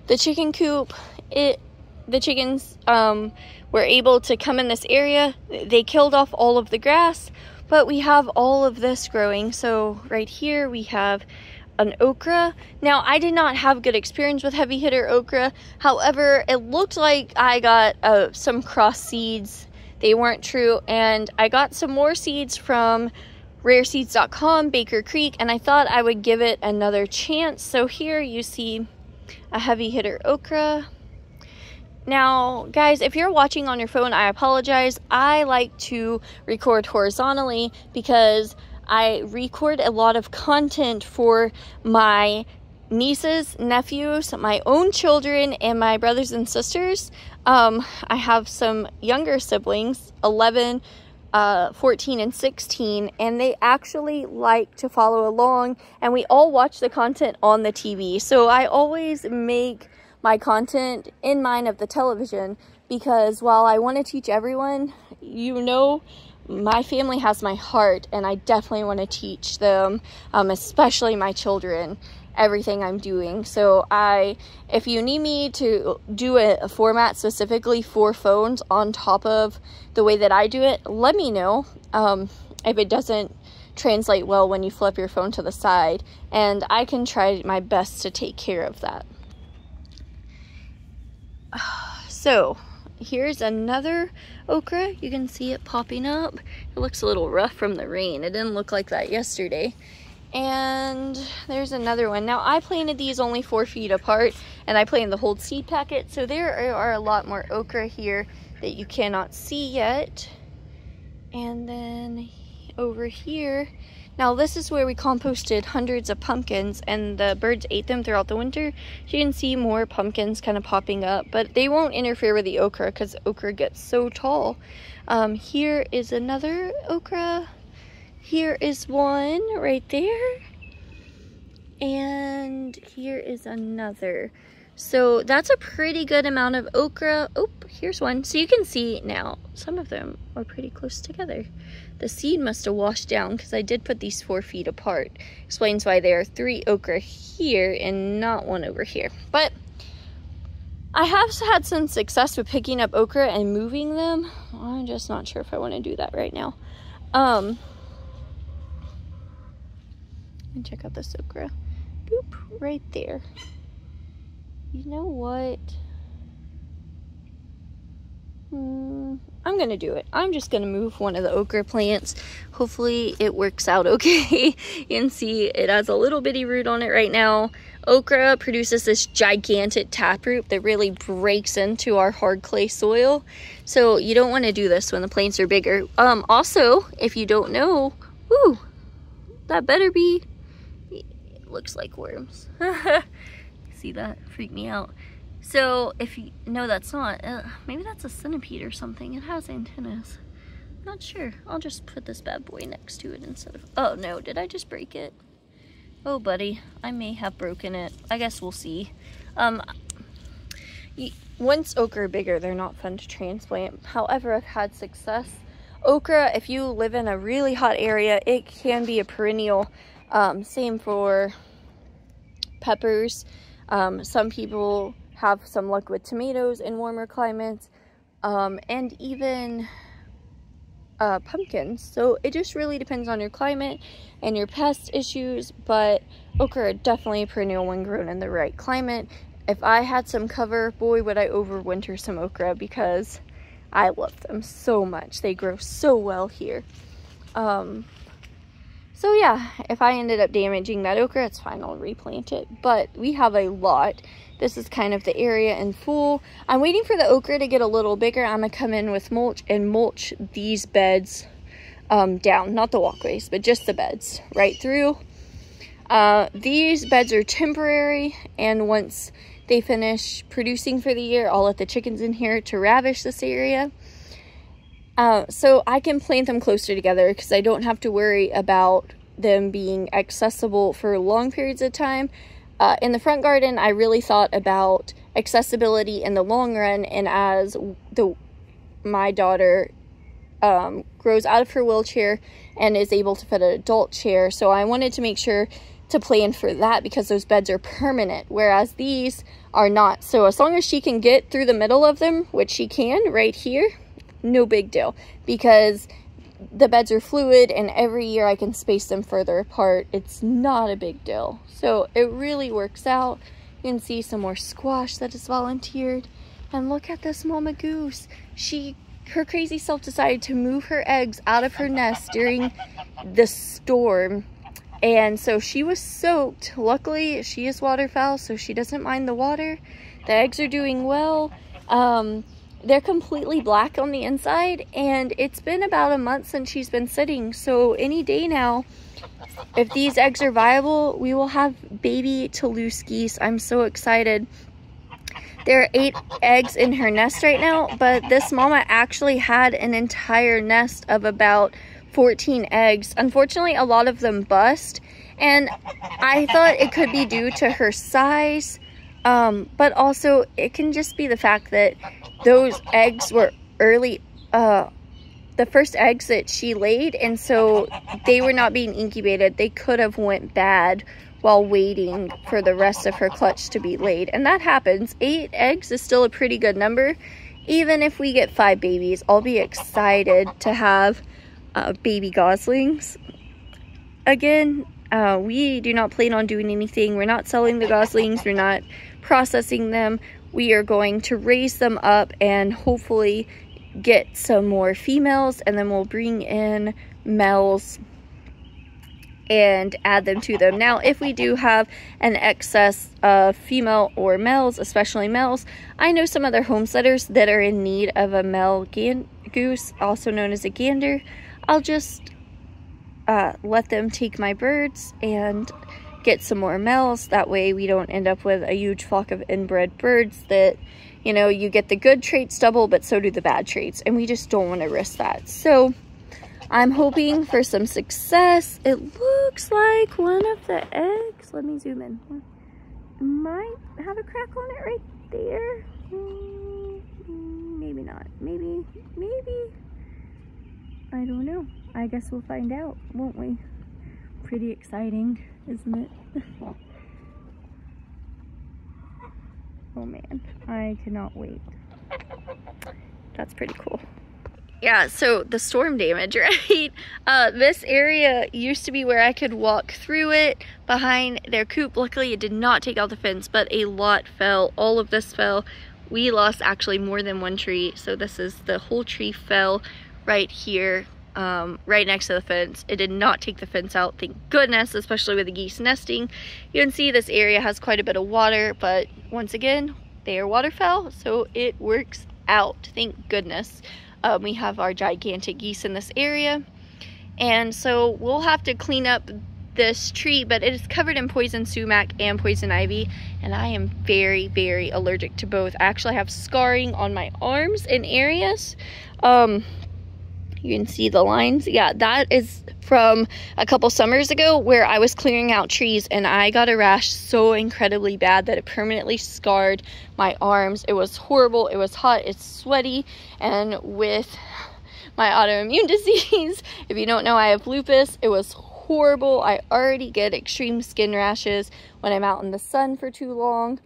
the chicken coop, the chickens were able to come in this area. They killed off all of the grass, but we have all of this growing. So right here we have an okra. Now, I did not have good experience with heavy hitter okra. However, it looked like I got some cross seeds. They weren't true, and I got some more seeds from rareseeds.com, Baker Creek, and I thought I would give it another chance. So here you see a heavy hitter okra. Now, guys, if you're watching on your phone, I apologize. I like to record horizontally because I record a lot of content for my nieces, nephews, my own children, and my brothers and sisters. I have some younger siblings, 11, 14, and 16, and they actually like to follow along, and we all watch the content on the TV. So I always make my content in mind of the television, because while I want to teach everyone, you know, my family has my heart, and I definitely want to teach them, especially my children, everything I'm doing. So if you need me to do a format specifically for phones on top of the way that I do it, let me know if it doesn't translate well when you flip your phone to the side, and I can try my best to take care of that. So here's another okra. You can see it popping up. It looks a little rough from the rain. It didn't look like that yesterday. And there's another one. Now, I planted these only 4 feet apart, and I planted the whole seed packet, so there are a lot more okra here that you cannot see yet. And then over here, now this is where we composted hundreds of pumpkins, and the birds ate them throughout the winter. You can see more pumpkins kind of popping up, but they won't interfere with the okra because okra gets so tall. Here is another okra. Here is one right there. And here is another. So that's a pretty good amount of okra. Oh, here's one. So you can see now, some of them are pretty close together. The seed must have washed down because I did put these 4 feet apart. Explains why there are 3 okra here and not one over here. But I have had some success with picking up okra and moving them. I'm just not sure if I want to do that right now. And check out this okra. Boop, right there. You know what? I'm gonna do it. I'm just gonna move one of the okra plants. Hopefully it works out okay. You can see it has a little bitty root on it right now. Okra produces this gigantic taproot that really breaks into our hard clay soil. So you don't want to do this when the plants are bigger. Also, if you don't know, woo, that better be, it looks like worms. See that? Freaked me out. So if you know that's not, maybe that's a centipede or something. It has antennas. Not sure. I'll just put this bad boy next to it instead of, oh no, did I just break it? Oh buddy, I may have broken it. I guess we'll see. Once okra are bigger, they're not fun to transplant. However, I've had success. Okra, if you live in a really hot area, it can be a perennial. Same for peppers. Some people have some luck with tomatoes in warmer climates, and even pumpkins. So it just really depends on your climate and your pest issues, but okra are definitely a perennial when grown in the right climate. If I had some cover, boy, would I overwinter some okra because I love them so much. They grow so well here. So yeah, if I ended up damaging that okra, it's fine, I'll replant it. But we have a lot. This is kind of the area in full. I'm waiting for the okra to get a little bigger. I'm gonna come in with mulch and mulch these beds down, not the walkways, but just the beds right through. These beds are temporary, and once they finish producing for the year, I'll let the chickens in here to ravish this area. So I can plant them closer together because I don't have to worry about them being accessible for long periods of time. In the front garden, I really thought about accessibility in the long run, and as my daughter grows out of her wheelchair and is able to fit an adult chair, so I wanted to make sure to plan for that because those beds are permanent, whereas these are not. So as long as she can get through the middle of them, which she can right here, no big deal, because the beds are fluid and every year I can space them further apart. It's not a big deal. So it really works out. You can see some more squash that is volunteered. And look at this mama goose. Her crazy self decided to move her eggs out of her nest during the storm. And so she was soaked. Luckily, she is waterfowl, so she doesn't mind the water. The eggs are doing well. They're completely black on the inside, and it's been about a month since she's been sitting. So any day now, if these eggs are viable, we will have baby Toulouse geese. I'm so excited. There are 8 eggs in her nest right now, but this mama actually had an entire nest of about 14 eggs. Unfortunately, a lot of them bust, and I thought it could be due to her size, but also it can just be the fact that those eggs were early, the first eggs that she laid, and so they were not being incubated. They could have went bad while waiting for the rest of her clutch to be laid, and that happens. 8 eggs is still a pretty good number. Even if we get 5 babies, I'll be excited to have baby goslings. Again, we do not plan on doing anything. We're not selling the goslings. We're not processing them. We are going to raise them up and hopefully get some more females, and then we'll bring in males and add them to them. Now, if we do have an excess of female or males, especially males, I know some other homesteaders that are in need of a male goose, also known as a gander. I'll just let them take my birds and get some more males. That way we don't end up with a huge flock of inbred birds that, you know, you get the good traits double, but so do the bad traits, and we just don't want to risk that. So I'm hoping for some success. It looks like one of the eggs, let me zoom in, might have a crack on it right there. Maybe not, maybe, I don't know. I guess we'll find out, won't we? Pretty exciting, isn't it? Oh man, I cannot wait. That's pretty cool. Yeah, so the storm damage, right? This area used to be where I could walk through it behind their coop. Luckily, it did not take out the fence, but a lot fell. All of this fell. We lost actually more than one tree. So this is the whole tree fell right here, right next to the fence. It did not take the fence out, thank goodness, especially with the geese nesting. You can see this area has quite a bit of water, but once again, their waterfowl, so it works out, thank goodness. We have our gigantic geese in this area, and so we'll have to clean up this tree, but it is covered in poison sumac and poison ivy, and I am very, very allergic to both. I actually have scarring on my arms in areas. You can see the lines. Yeah, that is from a couple summers ago where I was clearing out trees and I got a rash so incredibly bad that it permanently scarred my arms. It was horrible. It was hot. It's sweaty. And with my autoimmune disease, if you don't know, I have lupus. It was horrible. I already get extreme skin rashes when I'm out in the sun for too long.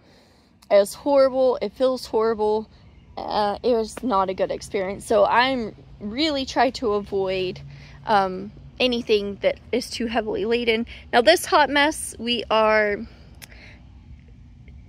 It was horrible. It feels horrible. It was not a good experience. So I'm really try to avoid anything that is too heavily laden. Now this hot mess, we are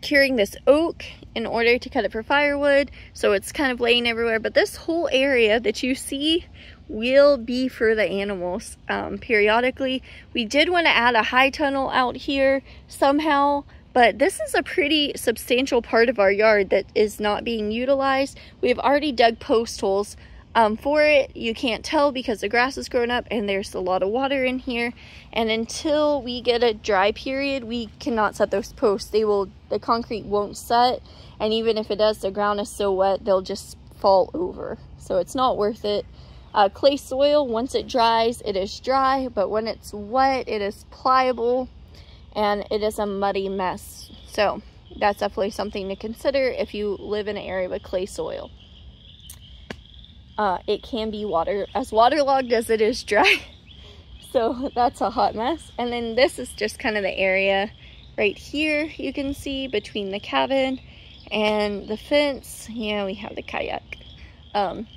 curing this oak in order to cut it for firewood, so it's kind of laying everywhere, but this whole area that you see will be for the animals periodically. We did want to add a high tunnel out here somehow, but this is a pretty substantial part of our yard that is not being utilized. We've already dug post holes for it. You can't tell because the grass is grown up and there's a lot of water in here, and until we get a dry period we cannot set those posts. The concrete won't set, and even if it does, the ground is so wet they'll just fall over, so it's not worth it. Clay soil, once it dries, it is dry, but when it's wet it is pliable and it is a muddy mess. So that's definitely something to consider if you live in an area with clay soil. It can be as waterlogged as it is dry. So that's a hot mess. And then this is just kind of the area right here you can see between the cabin and the fence. Yeah, we have the kayak on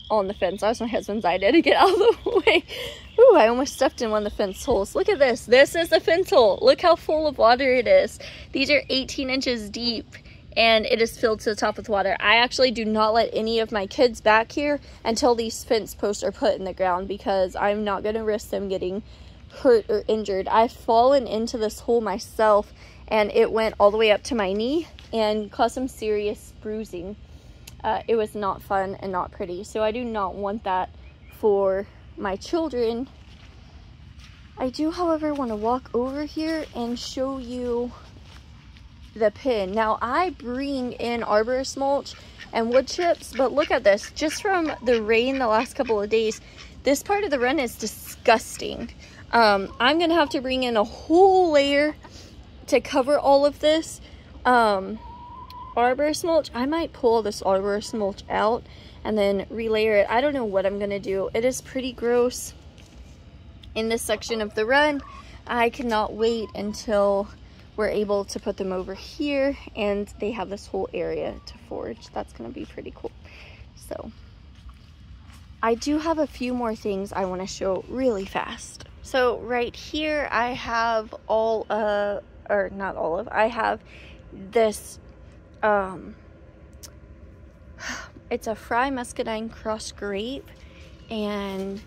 the fence. That was my husband's idea to get out of the way. Ooh, I almost stepped in one of the fence holes. Look at this. This is the fence hole. Look how full of water it is. These are 18 inches deep. And it is filled to the top with water. I actually do not let any of my kids back here until these fence posts are put in the ground, because I'm not going to risk them getting hurt or injured. I've fallen into this hole myself and it went all the way up to my knee and caused some serious bruising. It was not fun and not pretty. So I do not want that for my children. I do, however, want to walk over here and show you the pen. Now I bring in arborist mulch and wood chips, but look at this. Just from the rain the last couple of days, this part of the run is disgusting. I'm gonna have to bring in a whole layer to cover all of this arborist mulch. I might pull this arborist mulch out and then relayer it. I don't know what I'm gonna do. It is pretty gross in this section of the run. I cannot wait until we're able to put them over here and they have this whole area to forage. That's gonna be pretty cool. So I do have a few more things I want to show really fast. So right here I have I have this it's a Fry Muscadine Cross Grape, and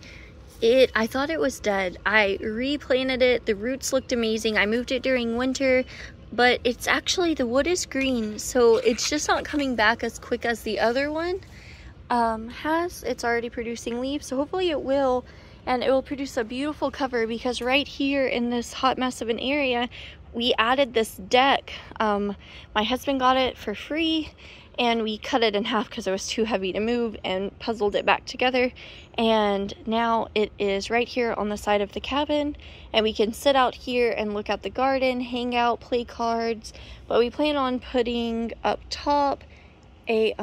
I thought it was dead. I replanted it. The roots looked amazing. I moved it during winter, but it's actually, the wood is green, so it's just not coming back as quick as the other one has. It's already producing leaves, so hopefully it will, and it will produce a beautiful cover, because right here in this hot mess of an area, we added this deck. My husband got it for free, and we cut it in half because it was too heavy to move and puzzled it back together. And now it is right here on the side of the cabin, and we can sit out here and look at the garden, hang out, play cards. But we plan on putting up top a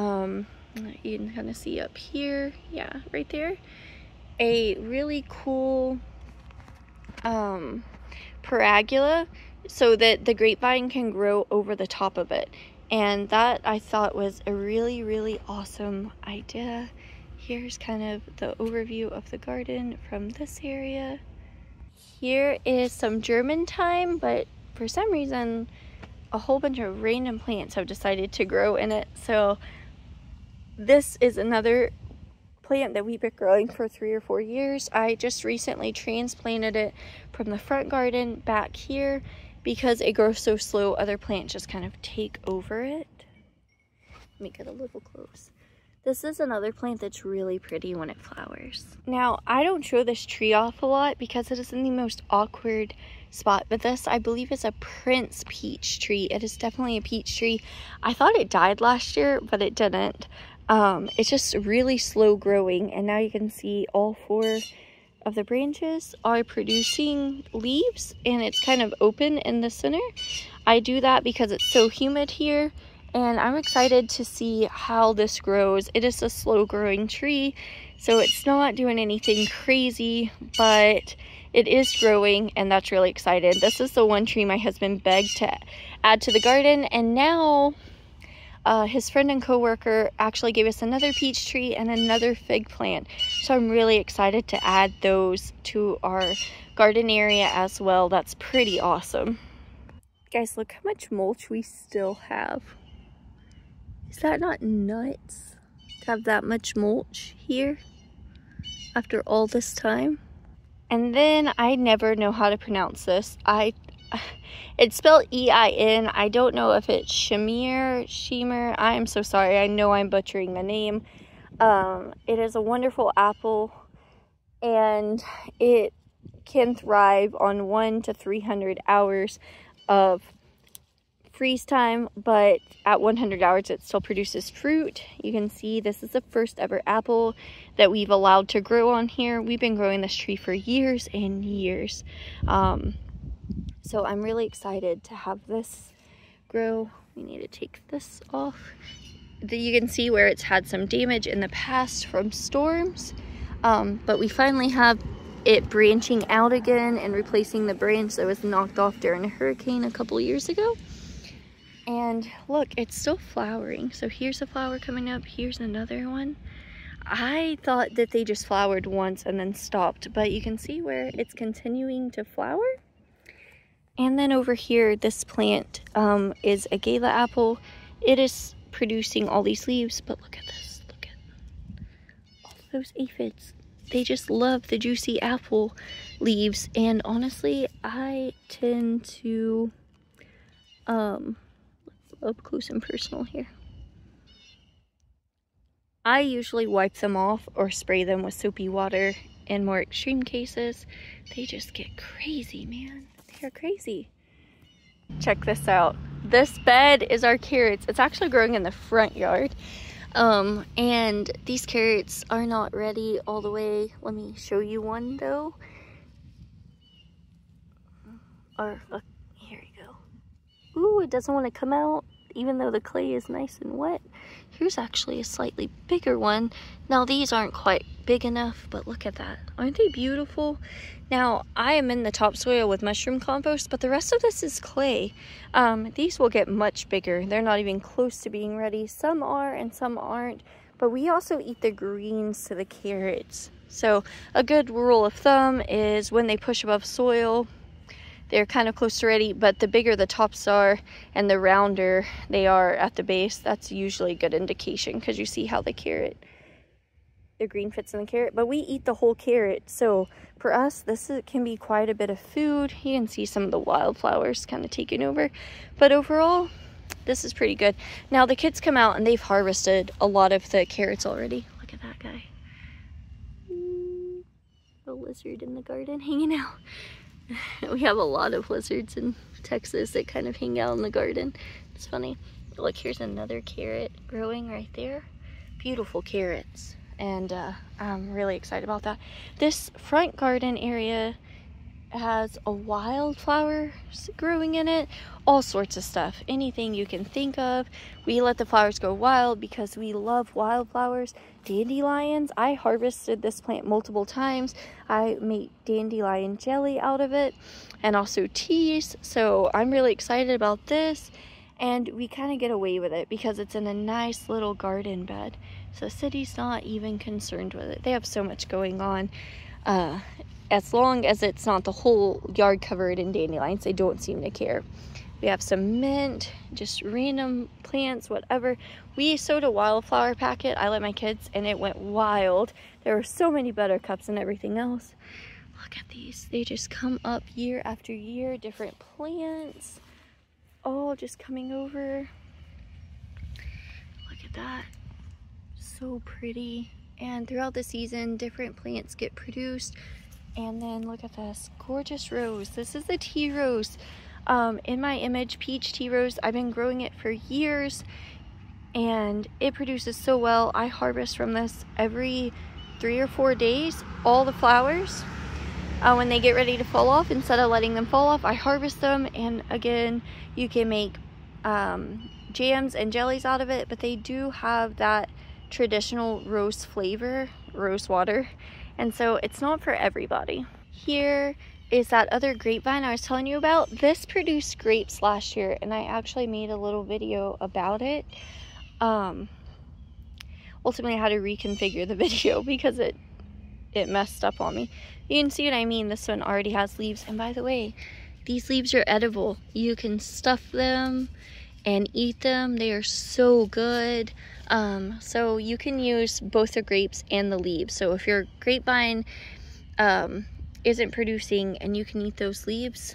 you can kind of see up here, yeah, right there, a really cool pergola so that the grapevine can grow over the top of it. And that I thought was a really, really awesome idea. Here's kind of the overview of the garden from this area. Here is some German thyme, but for some reason a whole bunch of random plants have decided to grow in it. So this is another plant that we've been growing for 3 or 4 years. I just recently transplanted it from the front garden back here because it grows so slow, other plants just kind of take over it. Let me get a little close. This is another plant that's really pretty when it flowers. Now, I don't show this tree off a lot because it is in the most awkward spot, but this, I believe, is a Prince peach tree. It is definitely a peach tree. I thought it died last year, but it didn't. It's just really slow growing, and now you can see all 4 of the branches are producing leaves, and it's kind of open in the center. I do that because it's so humid here, and I'm excited to see how this grows. It is a slow growing tree, so it's not doing anything crazy, but it is growing, and that's really exciting. This is the one tree my husband begged to add to the garden, and now his friend and co-worker actually gave us another peach tree and another fig plant. So I'm really excited to add those to our garden area as well. That's pretty awesome. Guys, look how much mulch we still have. Is that not nuts to have that much mulch here after all this time? And then I never know how to pronounce this. It's spelled E-I-N. I don't know if it's Shimmer. I am so sorry. I know I'm butchering the name. It is a wonderful apple, and it can thrive on 100 to 300 hours of freeze time, but at 100 hours it still produces fruit. You can see this is the first ever apple that we've allowed to grow on here. We've been growing this tree for years and years. So I'm really excited to have this grow. We need to take this off. You can see where it's had some damage in the past from storms, but we finally have it branching out again and replacing the branch that was knocked off during a hurricane a couple years ago. And look, it's still flowering. So here's a flower coming up, here's another one. I thought that they just flowered once and then stopped, but you can see where it's continuing to flower. And then over here, this plant is a gala apple. It is producing all these leaves, but look at this. Look at all those aphids. They just love the juicy apple leaves. And honestly, I tend to, up close and personal here. I usually wipe them off or spray them with soapy water. In more extreme cases, they just get crazy, man. They're crazy. Check this out. This bed is our carrots. It's actually growing in the front yard. And these carrots are not ready all the way. Let me show you one though. Or look, here we go. Ooh, it doesn't want to come out even though the clay is nice and wet. Here's actually a slightly bigger one. Now these aren't quite big enough, but look at that. Aren't they beautiful? Now I am in the topsoil with mushroom compost, but the rest of this is clay. These will get much bigger. They're not even close to being ready. Some are and some aren't, but we also eat the greens to the carrots. So a good rule of thumb is when they push above soil, they're kind of close to ready, but the bigger the tops are and the rounder they are at the base, that's usually a good indication because you see how the green fits in the carrot. But we eat the whole carrot, so for us, this can be quite a bit of food. You can see some of the wildflowers kind of taking over, but overall, this is pretty good. Now the kids come out and they've harvested a lot of the carrots already. Look at that guy. A lizard in the garden hanging out. We have a lot of lizards in Texas that kind of hang out in the garden. It's funny. Look, here's another carrot growing right there. Beautiful carrots. And I'm really excited about that. This front garden area has a wildflower growing in it, all sorts of stuff, anything you can think of. We let the flowers go wild because we love wildflowers. Dandelions, I harvested this plant multiple times. I make dandelion jelly out of it and also teas, so I'm really excited about this. And we kind of get away with it because it's in a nice little garden bed, so the city's not even concerned with it. They have so much going on. As long as it's not the whole yard covered in dandelions, they don't seem to care. We have some mint, just random plants, whatever. We sowed a wildflower packet. I let my kids, and it went wild. There were so many buttercups and everything else. Look at these. They just come up year after year, different plants, all just coming over. Look at that. So pretty. And throughout the season, different plants get produced. And then look at this gorgeous rose. This is the tea rose. In my image, peach tea rose. I've been growing it for years and it produces so well. I harvest from this every 3 or 4 days, all the flowers. When they get ready to fall off, instead of letting them fall off, I harvest them. And again, you can make jams and jellies out of it, but they do have that traditional rose flavor, rose water. And so it's not for everybody. Here is that other grapevine I was telling you about. This produced grapes last year, and I actually made a little video about it. Ultimately, I had to reconfigure the video because it messed up on me. You can see what I mean. This one already has leaves. And by the way, these leaves are edible. You can stuff them and eat them. They are so good. So you can use both the grapes and the leaves. So if your grapevine isn't producing and you can eat those leaves,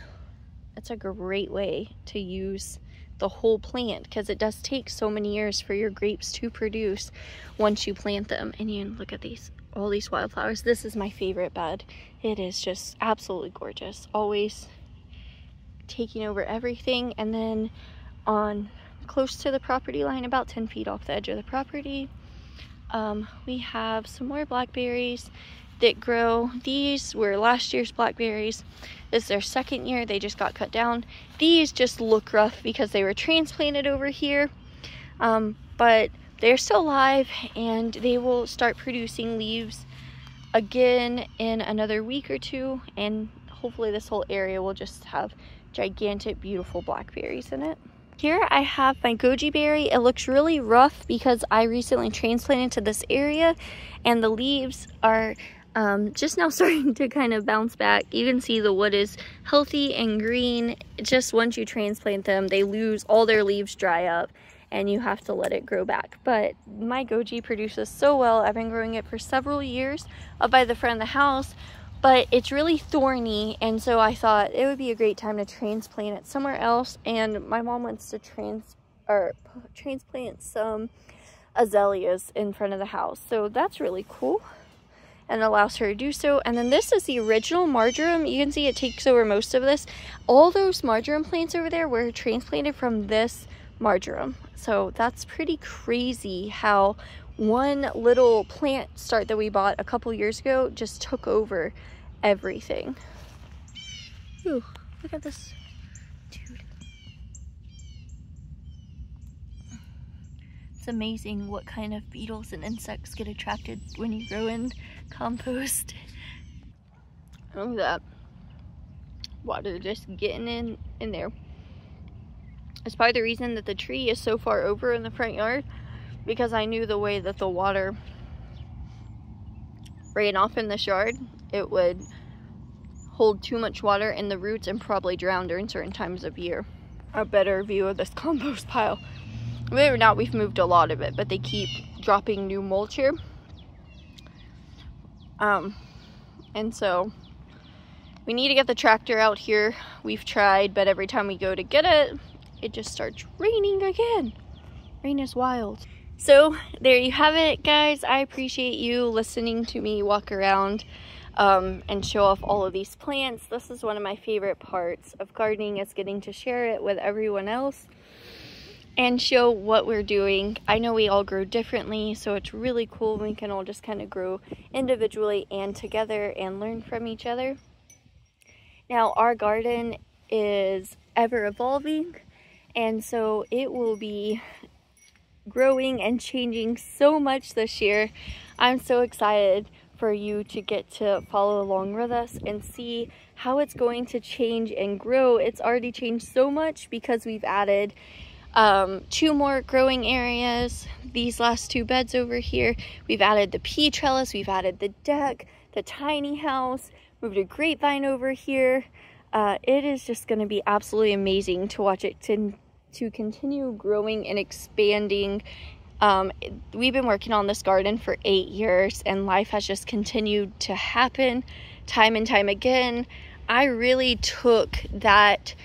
that's a great way to use the whole plant, because it does take so many years for your grapes to produce once you plant them. And you look at these, all these wildflowers. This is my favorite bed. It is just absolutely gorgeous. Always taking over everything. And then on close to the property line, about 10 feet off the edge of the property, we have some more blackberries that grow. These were last year's blackberries. This is their second year. They just got cut down. These just look rough because they were transplanted over here, but they're still alive and they will start producing leaves again in another week or two, and hopefully this whole area will just have gigantic, beautiful blackberries in it. Here I have my goji berry. It looks really rough because I recently transplanted to this area, and the leaves are just now starting to kind of bounce back. You can see the wood is healthy and green. Just once you transplant them, they lose all their leaves, dry up, and you have to let it grow back. But my goji produces so well. I've been growing it for several years up by the front of the house, but it's really thorny, and so I thought it would be a great time to transplant it somewhere else. And my mom wants to transplant some azaleas in front of the house, so that's really cool and allows her to do so. And then this is the original marjoram. You can see it takes over most of this. All those marjoram plants over there were transplanted from this marjoram, so that's pretty crazy how one little plant start that we bought a couple years ago just took over everything. Ooh, look at this dude. It's amazing what kind of beetles and insects get attracted when you grow in compost. Look at that water just getting in there. It's probably the reason that the tree is so far over in the front yard, because I knew the way that the water ran off in this yard, it would hold too much water in the roots and probably drown during certain times of year. A better view of this compost pile. Believe it or not, we've moved a lot of it, but they keep dropping new mulch here. And so we need to get the tractor out here. We've tried, but every time we go to get it, it just starts raining again. Rain is wild. So there you have it, guys. I appreciate you listening to me walk around and show off all of these plants. This is one of my favorite parts of gardening, is getting to share it with everyone else and show what we're doing. I know we all grow differently, so it's really cool. We can all just kind of grow individually and together and learn from each other. Now, our garden is ever evolving, and so it will be growing and changing so much this year. I'm so excited for you to get to follow along with us and see how it's going to change and grow. It's already changed so much because we've added 2 more growing areas. These last 2 beds over here, we've added the pea trellis, we've added the deck, the tiny house, moved a grapevine over here. It is just going to be absolutely amazing to watch it to continue growing and expanding. We've been working on this garden for 8 years, and life has just continued to happen time and time again. I really took that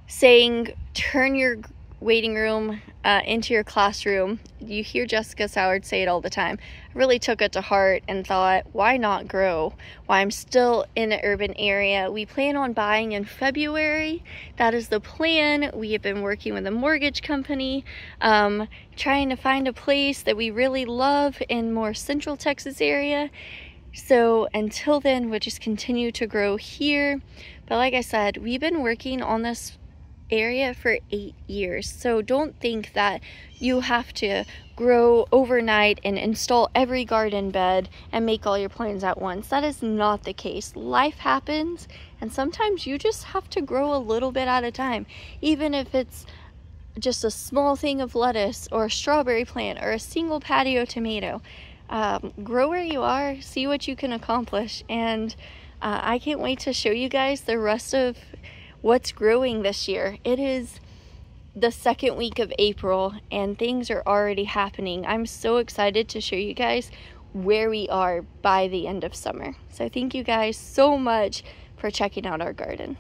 saying, turn your waiting room into your classroom. You hear Jessica Soward say it all the time. I really took it to heart and thought, why not grow? Why I'm still in an urban area. We plan on buying in February. That is the plan. We have been working with a mortgage company, trying to find a place that we really love in more central Texas area. So until then, we'll just continue to grow here. But like I said, we've been working on this area for 8 years. So don't think that you have to grow overnight and install every garden bed and make all your plants at once. That is not the case. Life happens, and sometimes you just have to grow a little bit at a time. Even if it's just a small thing of lettuce or a strawberry plant or a single patio tomato. Grow where you are, see what you can accomplish, and I can't wait to show you guys the rest of what's growing this year. It is the 2nd week of April and things are already happening. I'm so excited to show you guys where we are by the end of summer. So thank you guys so much for checking out our garden.